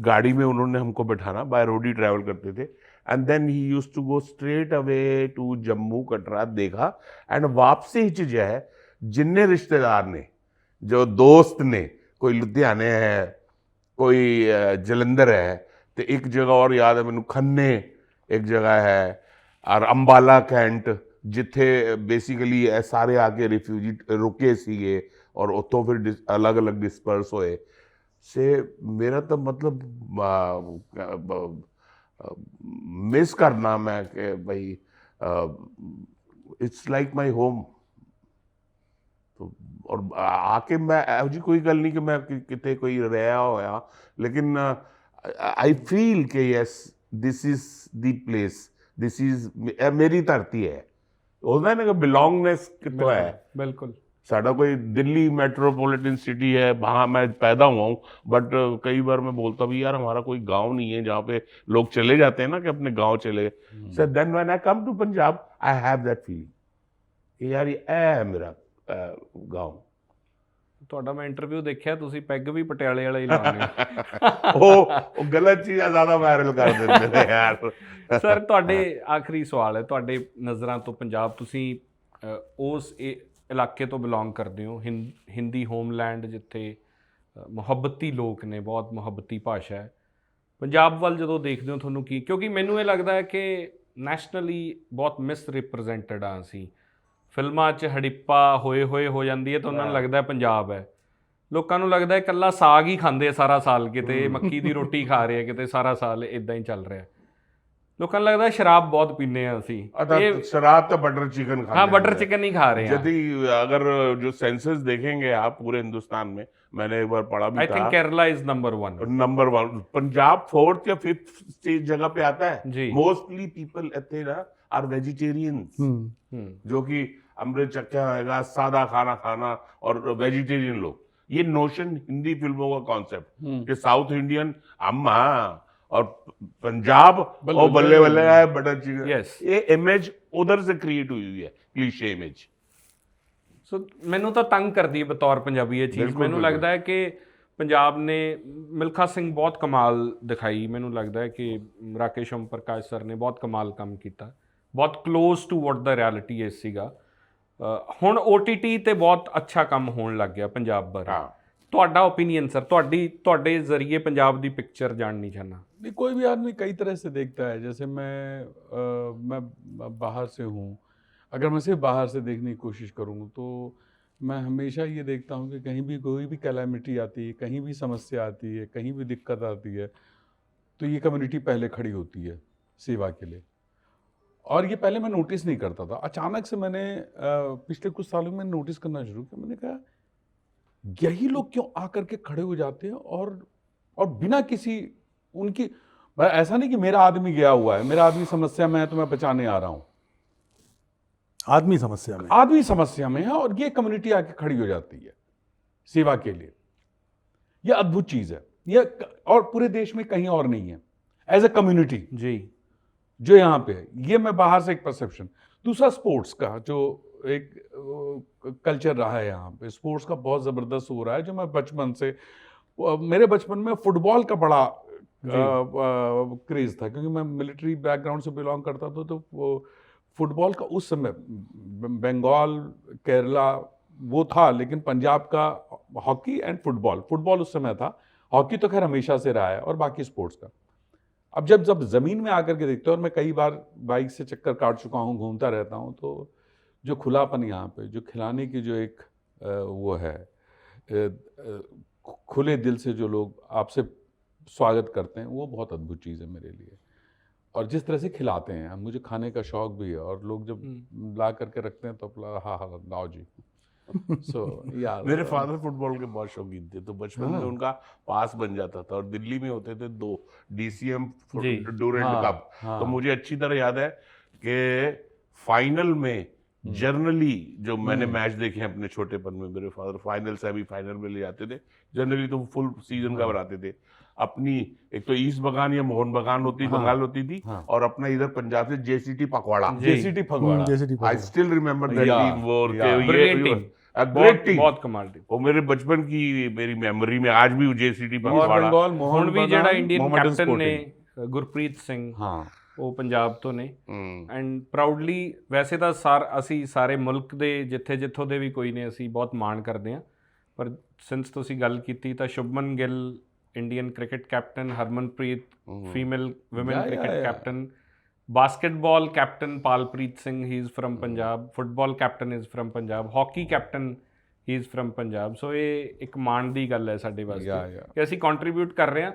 गाड़ी में उन्होंने हमको बैठाना, बाय रोड ही ट्रैवल करते थे। And then he used to go straight away to Jammu Katra, देखा। एंड वापसी च जो है जिन्ने रिश्तेदार ने, जो दोस्त ने, कोई लुधियाने है, कोई जलंधर है, तो एक जगह और याद है मैनू, खन्ने एक जगह है, और अंबाला कैंट, जिथे बेसिकली सारे आके रिफ्यूजी रुके सीगे और उत्थों फिर अलग अलग डिस्पर्स होए से। मेरा तो मतलब मिस करना मैं कि भाई इट्स लाइक माई होम। तो और आके मैं ਇਹੋ ਜਿਹੀ ਕੋਈ ਗੱਲ ਨਹੀਂ ਕਿ ਮੈਂ ਕਿਤੇ ਕੋਈ ਰਿਹਾ ਹੋਇਆ, लेकिन आई फील कि yes this is the place, this is मेरी धरती है। ਉਹਦਾ ਨਾ कि बिलोंगनेस कितो है। बिल्कुल। साडा कोई दिल्ली मेट्रोपॉलिटन सिटी है, वहाँ मैं पैदा हुआ हूँ, बट कई बार मैं बोलता भी यार हमारा कोई गांव नहीं है जहाँ पे लोग चले जाते हैं ना कि अपने गांव चले। So then when I come to Punjab I have that feeling यार ये है मेरा गांव। ਤੁਹਾਡਾ ਮੈਂ ਇੰਟਰਵਿਊ ਦੇਖਿਆ, ਤੁਸੀਂ ਪੈਗ ਵੀ ਪਟਿਆਲੇ ਵਾਲਾ ਹੀ ਲਾਉਂਦੇ ਉਹ ਗਲਤ ਚੀਜ਼ਾਂ ਜ਼ਿਆਦਾ ਵਾਇਰਲ ਕਰ ਦਿੰਦੇ ਨੇ ਯਾਰ। ਸਰ ਤੁਹਾਡੇ ਆਖਰੀ ਸਵਾਲ ਹੈ, ਤੁਹਾਡੇ ਨਜ਼ਰਾਂ ਤੋਂ ਪੰਜਾਬ, ਤੁਸੀਂ ਉਸ ਇਲਾਕੇ ਤੋਂ ਬਿਲੋਂਗ ਕਰਦੇ ਹੋ, ਹਿੰਦੀ ਹੋਮਲੈਂਡ ਜਿੱਥੇ ਮੁਹੱਬਤੀ ਲੋਕ ਨੇ, ਬਹੁਤ ਮੁਹੱਬਤੀ ਭਾਸ਼ਾ ਹੈ। ਪੰਜਾਬ ਵੱਲ ਜਦੋਂ ਦੇਖਦੇ ਹੋ ਤੁਹਾਨੂੰ ਕੀ, ਕਿਉਂਕਿ ਮੈਨੂੰ ਇਹ ਲੱਗਦਾ ਹੈ ਕਿ ਨੈਸ਼ਨਲੀ ਬਹੁਤ ਮਿਸ ਰਿਪਰੈਜ਼ੈਂਟਡ ਆ ਅਸੀਂ, ਫਿਲਮਾਂ 'ਚ ਹੜਿੱਪਾ ਹੋਏ ਹੋ ਜਾਂਦੀ ਹੈ ਤਾਂ ਉਹਨਾਂ ਨੂੰ ਲੱਗਦਾ ਪੰਜਾਬ ਹੈ, ਲੋਕਾਂ ਨੂੰ ਲੱਗਦਾ ਇਕੱਲਾ ਸਾਗ ਹੀ ਖਾਂਦੇ ਸਾਰਾ ਸਾਲ, ਕਿਤੇ ਮੱਕੀ ਦੀ ਰੋਟੀ ਖਾ ਰਹੇ ਆ, ਕਿਤੇ ਸਾਰਾ ਸਾਲ ਇੱਦਾਂ ਹੀ ਚੱਲ ਰਿਹਾ। ਲੋਕਾਂ ਨੂੰ ਲੱਗਦਾ ਸ਼ਰਾਬ ਬਹੁਤ ਪੀਂਦੇ ਆ ਅਸੀਂ, शराब तो बटर चिकन खा, हाँ बटर चिकन ही खा रहे हैं। यदि अगर जो सेंसस देखेंगे आप पूरे हिंदुस्तान में, मैंने एक बार पढ़ा भी I think Kerala is number 1। Number 1 Punjab 4th या 5th जगह पे आता है जी। मोस्टली पीपल इतने ना आर वेजिटेरियंस, जो कि अमृत चक्का होगा, सादा खाना खाना और वेजिटेरियन लोग। ये नोशन हिंदी फिल्मों का कॉन्सेप्ट कि साउथ इंडियन अम्मा और पंजाब और बल्ले बल्ले है बटर चिकन, ये इमेज उधर से क्रिएट हुई है, क्लीशे इमेज। ਸੋ ਮੈਨੂੰ ਤਾਂ ਤੰਗ ਕਰਦੀ ਹੈ ਬਤੌਰ ਪੰਜਾਬੀ ਇਹ ਚੀਜ਼। ਮੈਨੂੰ ਲੱਗਦਾ ਹੈ ਕਿ ਪੰਜਾਬ ਨੇ, ਮਿਲਖਾ ਸਿੰਘ ਬਹੁਤ ਕਮਾਲ ਦਿਖਾਈ, ਮੈਨੂੰ ਲੱਗਦਾ ਹੈ ਕਿ ਰਾਕੇਸ਼ ਓਮ ਪ੍ਰਕਾਸ਼ ਸਰ ਨੇ ਬਹੁਤ ਕਮਾਲ ਕੰਮ ਕੀਤਾ, ਬਹੁਤ close to what the reality is ਸੀਗਾ। ਹੁਣ OTT ਤੇ ਬਹੁਤ ਅੱਛਾ ਕੰਮ ਹੋਣ ਲੱਗ ਗਿਆ ਪੰਜਾਬ ਬਾਰੇ। ਤੁਹਾਡਾ ओपिनियन सर, ਤੁਹਾਡੇ ਜ਼ਰੀਏ ਪੰਜਾਬ ਦੀ ਪਿਕਚਰ ਜਾਣਨੀ ਚਾਹਨਾ। नहीं, कोई भी आदमी कई तरह से देखता है। जैसे मैं बाहर से हूँ, अगर मैं सिर्फ बाहर से देखने की कोशिश करूँ तो मैं हमेशा ये देखता हूँ कि कहीं भी कोई भी कैलामिटी आती है, कहीं भी समस्या आती है, कहीं भी दिक्कत आती है, तो ये कम्युनिटी पहले खड़ी होती है सेवा के लिए। और ये पहले मैं नोटिस नहीं करता था, अचानक से मैंने पिछले कुछ सालों में नोटिस करना शुरू किया। मैंने कहा यही लोग क्यों आकर के खड़े हो जाते हैं और बिना किसी उनकी, ऐसा नहीं कि मेरा आदमी गया हुआ है, मेरा आदमी समस्या में है तो मैं बचाने आ रहा हूँ, आदमी समस्या में है और ये कम्युनिटी आके खड़ी हो जाती है सेवा के लिए। ये अद्भुत चीज़ है, ये और पूरे देश में कहीं और नहीं है एज ए कम्युनिटी जी, जो यहाँ पे है। ये मैं बाहर से एक परसेप्शन। दूसरा स्पोर्ट्स का जो एक कल्चर रहा है यहाँ पे, स्पोर्ट्स का बहुत ज़बरदस्त हो रहा है। जो मैं बचपन से, मेरे बचपन में फुटबॉल का बड़ा क्रेज़ था, क्योंकि मैं मिलिट्री बैकग्राउंड से बिलोंग करता था। तो वो फुटबॉल का उस समय बंगाल, केरला वो था, लेकिन पंजाब का हॉकी एंड फुटबॉल उस समय था। हॉकी तो खैर हमेशा से रहा है, और बाकी स्पोर्ट्स का। अब जब ज़मीन में आकर के देखते हो, और मैं कई बार बाइक से चक्कर काट चुका हूँ, घूमता रहता हूँ, तो जो खुलापन यहाँ पे, जो खिलाने की जो एक वो है, खुले दिल से जो लोग आपसे स्वागत करते हैं, वो बहुत अद्भुत चीज़ है मेरे लिए। और जिस तरह से खिलाते हैं, मुझे खाने का शौक भी है, और लोग जब ला करके रखते हैं तो हाँ लाओ जी। यार मेरे फादर फुटबॉल के बहुत शौकीन थे, तो बचपन में उनका पास बन जाता था, और दिल्ली में होते थे 2 DCM डूरेंट कप। तो मुझे अच्छी तरह याद है कि फाइनल में जनरली जो मैंने मैच देखे हैं अपने छोटेपन में, मेरे फादर फाइनल सेमीफाइनल में ले जाते थे। जनरली तो फुल सीजन का बनाते थे। अपनी एक तो ईस्ट बगान या मोहन बगान बंगाल होती थी, और अपना इधर पंजाब से JCT Phagwara. I still remember that team, वो ग्रेट टीम, बहुत कमाल टीम। वो मेरे बचपन की मेरी मेमोरी में आज भी JCT फगवाड़ा। ਹੁਣ ਵੀ ਜਿਹੜਾ ਇੰਡੀਅਨ ਕੈਪਟਨ ਨੇ ਗੁਰਪ੍ਰੀਤ ਸਿੰਘ, ਉਹ ਪੰਜਾਬ ਤੋਂ ਨੇ, ਐਂਡ ਪ੍ਰਾਊਡਲੀ। ਵੈਸੇ ਤਾਂ ਅਸੀਂ ਸਾਰੇ ਮੁਲਕ ਦੇ ਜਿੱਥੋਂ ਦੇ ਵੀ ਕੋਈ ਨੇ, ਅਸੀਂ ਬਹੁਤ ਮਾਣ ਕਰਦੇ ਹਾਂ, ਪਰ ਸਿੰਸ ਤੁਸੀਂ ਗੱਲ ਕੀਤੀ ਤਾਂ Shubman Gill Indian cricket captain, Harmanpreet female woman cricket captain, basketball captain Palpreet Singh, he is from Punjab, football captain is from Punjab, hockey captain he is from Punjab. So ਇਹ ਇੱਕ ਮਾਣ ਦੀ ਗੱਲ ਹੈ ਸਾਡੇ ਵਾਸਤੇ ਕਿ ਅਸੀਂ ਕੰਟਰੀਬਿਊਟ ਕਰ ਰਹੇ ਹਾਂ।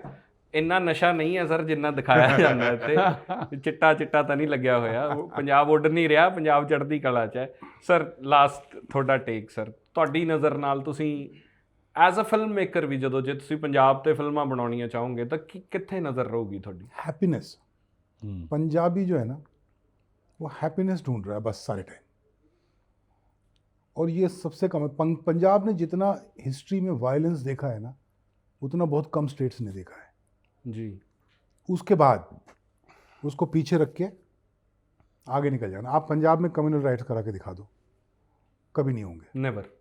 ਇੰਨਾ ਨਸ਼ਾ ਨਹੀਂ ਹੈ ਸਰ ਜਿੰਨਾ ਦਿਖਾਇਆ ਜਾਂਦਾ ਇੱਥੇ। ਚਿੱਟਾ ਤਾਂ ਨਹੀਂ ਲੱਗਿਆ ਹੋਇਆ। ਪੰਜਾਬ ਉੱਡ ਨਹੀਂ ਰਿਹਾ, ਪੰਜਾਬ ਚੜ੍ਹਦੀ ਕਲਾ 'ਚ ਹੈ। ਸਰ ਲਾਸਟ ਤੁਹਾਡਾ ਟੇਕ ਸਰ, ਤੁਹਾਡੀ ਨਜ਼ਰ ਨਾਲ ਤੁਸੀਂ ਐਜ਼ ਅ ਫਿਲਮ ਮੇਕਰ ਵੀ ਜਦੋਂ ਜੇ ਤੁਸੀਂ ਪੰਜਾਬ ਤੇ ਫਿਲਮਾਂ ਬਣਾਉਣੀਆਂ ਚਾਹੋਗੇ ਤਾਂ ਕਿੱਥੇ ਨਜ਼ਰ ਰਹੂਗੀ ਤੁਹਾਡੀ? हैप्पीनेस। पंजाबी जो है ना वो हैप्पीनेस ढूंढ रहा है बस सारे टाइम, और ये सबसे कम है। पंजाब ने जितना हिस्ट्री में वायलेंस देखा है ना उतना बहुत कम स्टेट्स ने देखा है जी। उसके बाद उसको पीछे रख के आगे निकल जाना। आप पंजाब में कम्युनल राइट्स करा के दिखा दो, कभी नहीं होंगे, नेवर।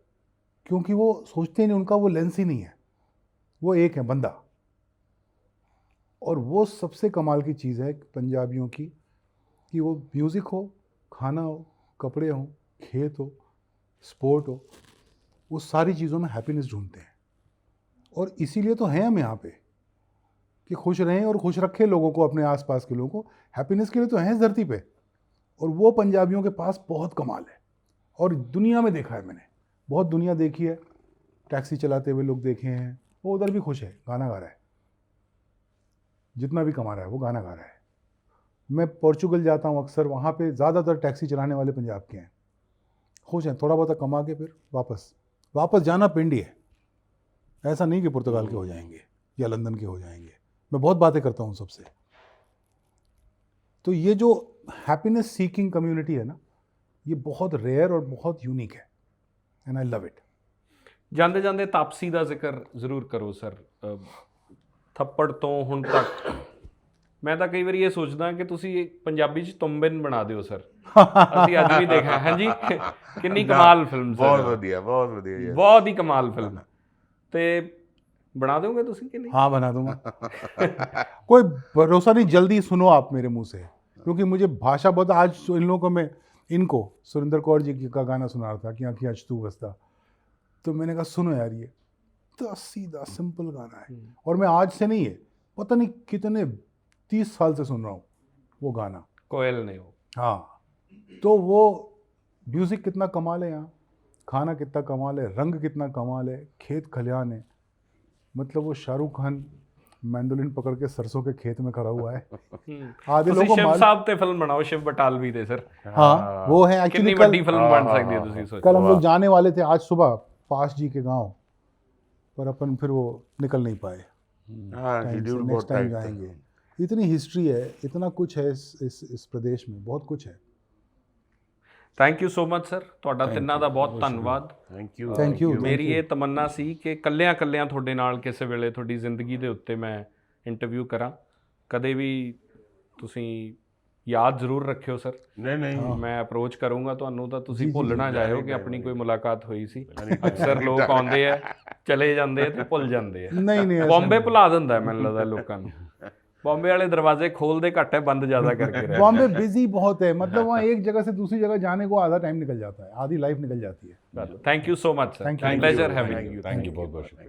क्योंकि वो सोचते नहीं, उनका वो लेंस ही नहीं है, वो एक है बंदा। और वो सबसे कमाल की चीज़ है पंजाबियों की कि वो म्यूज़िक हो, खाना हो, कपड़े हो, खेत हो, स्पोर्ट हो, वो सारी चीज़ों में हैप्पीनेस ढूंढते हैं। और इसीलिए तो हैं हम यहाँ पे कि खुश रहें और खुश रखें लोगों को, अपने आसपास के लोगों को। हैप्पीनेस के लिए तो हैं इस धरती पे, और वो पंजाबियों के पास बहुत कमाल है। और दुनिया में देखा है मैंने, बहुत दुनिया देखी है, टैक्सी चलाते हुए लोग देखे हैं, वो उधर भी खुश है, गाना गा रहा है, जितना भी कमा रहा है वो गाना गा रहा है। मैं पोर्चुगल जाता हूँ अक्सर, वहाँ पे ज़्यादातर टैक्सी चलाने वाले पंजाब के हैं, खुश हैं, थोड़ा बहुत कमा के फिर वापस जाना पिंडी है। ऐसा नहीं कि पुर्तगाल के हो जाएंगे या लंदन के हो जाएंगे। मैं बहुत बातें करता हूँ सबसे। तो ये जो हैप्पीनेस सीकिंग कम्युनिटी है ना, ये बहुत रेयर और बहुत यूनिक है, एंड आई लव इट। ਜਾਂਦੇ ਜਾਂਦੇ ਤਾਪਸੀ ਦਾ ਜ਼ਿਕਰ ਜ਼ਰੂਰ ਕਰੋ ਸਰ। ਥੱਪੜ ਤੋਂ ਹੁਣ ਤੱਕ ਮੈਂ ਤਾਂ ਕਈ ਵਾਰੀ ਇਹ ਸੋਚਦਾ ਕਿ ਤੁਸੀਂ ਪੰਜਾਬੀ 'ਚ ਤੁੰਬਿਨ ਬਣਾ ਦਿਓ ਸਰ। ਅਸੀਂ ਅੱਜ ਵੀ ਦੇਖਿਆ। ਹਾਂਜੀ, ਕਿੰਨੀ ਕਮਾਲ ਫਿਲਮ ਸਰ, बहुत बढ़िया बहुत बढ़िया yes। ਬਹੁਤ ਹੀ ਕਮਾਲ ਫਿਲਮ। ਤੇ बना दोगे ਤੁਸੀਂ कि नहीं? हाँ बना दूंगा। कोई भरोसा नहीं, जल्दी सुनो आप मेरे मुंह से, क्योंकि मुझे भाषा बहुत। आज इन लोगों को मैं, इनको सुरेंद्र कौर जी का गाना सुना रहा था कि आँखी आज तू बसता, तो मैंने कहा सुनो यार, ये तो सीधा सिंपल गाना है, और मैं आज से नहीं है, पता नहीं कितने 30 साल से सुन रहा हूँ वो गाना। कोयल ने हो। हाँ, तो वो म्यूज़िक कितना कमाल है यहाँ, खाना कितना कमाल है, रंग कितना कमाल है, खेत खलिहान है। मतलब वो शाहरुख खान मैंडोलिन पकड़ के सरसों के खेत में खड़ा हुआ है। आधे लोगों को शिव मालूम। साहब ते फिल्म बनाओ, शिव बटालवी दे सर। हाँ वो है कितनी एक्चुअली। बड़ी फिल्म बन सकती है, तुसी सोचो। कल हम लोग जाने वाले थे आज सुबह पास जी के गांव, पर अपन फिर वो निकल नहीं पाए। हाँ शेड्यूल बहुत नेक्स्ट टाइम टाइट जाएंगे। इतनी हिस्ट्री है, इतना कुछ है इस प्रदेश में, बहुत कुछ है। Thank you so much sir, ਤੁਹਾਡਾ ਤਿੰਨਾਂ ਦਾ ਬਹੁਤ ਧੰਨਵਾਦ। थैंक यू ਮੇਰੀ ਇਹ ਤਮੰਨਾ ਸੀ ਕਿ ਕੱਲਿਆਂ ਤੁਹਾਡੇ ਨਾਲ ਕਿਸੇ ਵੇਲੇ ਤੁਹਾਡੀ ਜ਼ਿੰਦਗੀ ਦੇ ਉੱਤੇ ਮੈਂ ਇੰਟਰਵਿਊ ਕਰਾਂ। ਕਦੇ ਵੀ ਤੁਸੀਂ ਯਾਦ ਜ਼ਰੂਰ ਰੱਖਿਓ ਸਰ। नहीं ਮੈਂ ਅਪਰੋਚ ਕਰੂੰਗਾ ਤੁਹਾਨੂੰ ਤਾਂ ਤੁਸੀਂ ਭੁੱਲ ਨਾ ਜਾਇਓ ਕਿ ਆਪਣੀ ਕੋਈ ਮੁਲਾਕਾਤ ਹੋਈ ਸੀ। ਅਕਸਰ ਲੋਕ ਆਉਂਦੇ ਆ, ਚਲੇ ਜਾਂਦੇ ਆ ਤੇ ਭੁੱਲ ਜਾਂਦੇ ਆ। नहीं ਬੰਬੇ ਭੁਲਾ ਦਿੰਦਾ ਹੈ ਮੈਨੂੰ ਲੱਗਦਾ ਲੋਕਾਂ ਨੂੰ। बॉम्बे वाले दरवाजे खोलते घट है, बंद ज़्यादा करके रहते हैं। बॉम्बे बिजी बहुत है, मतलब वहाँ एक जगह से दूसरी जगह जाने को आधा टाइम निकल जाता है, आधी लाइफ निकल जाती है। Thank you so much sir, Thank you. Pleasure having you. Thank you बहुत बहुत शुक्रिया।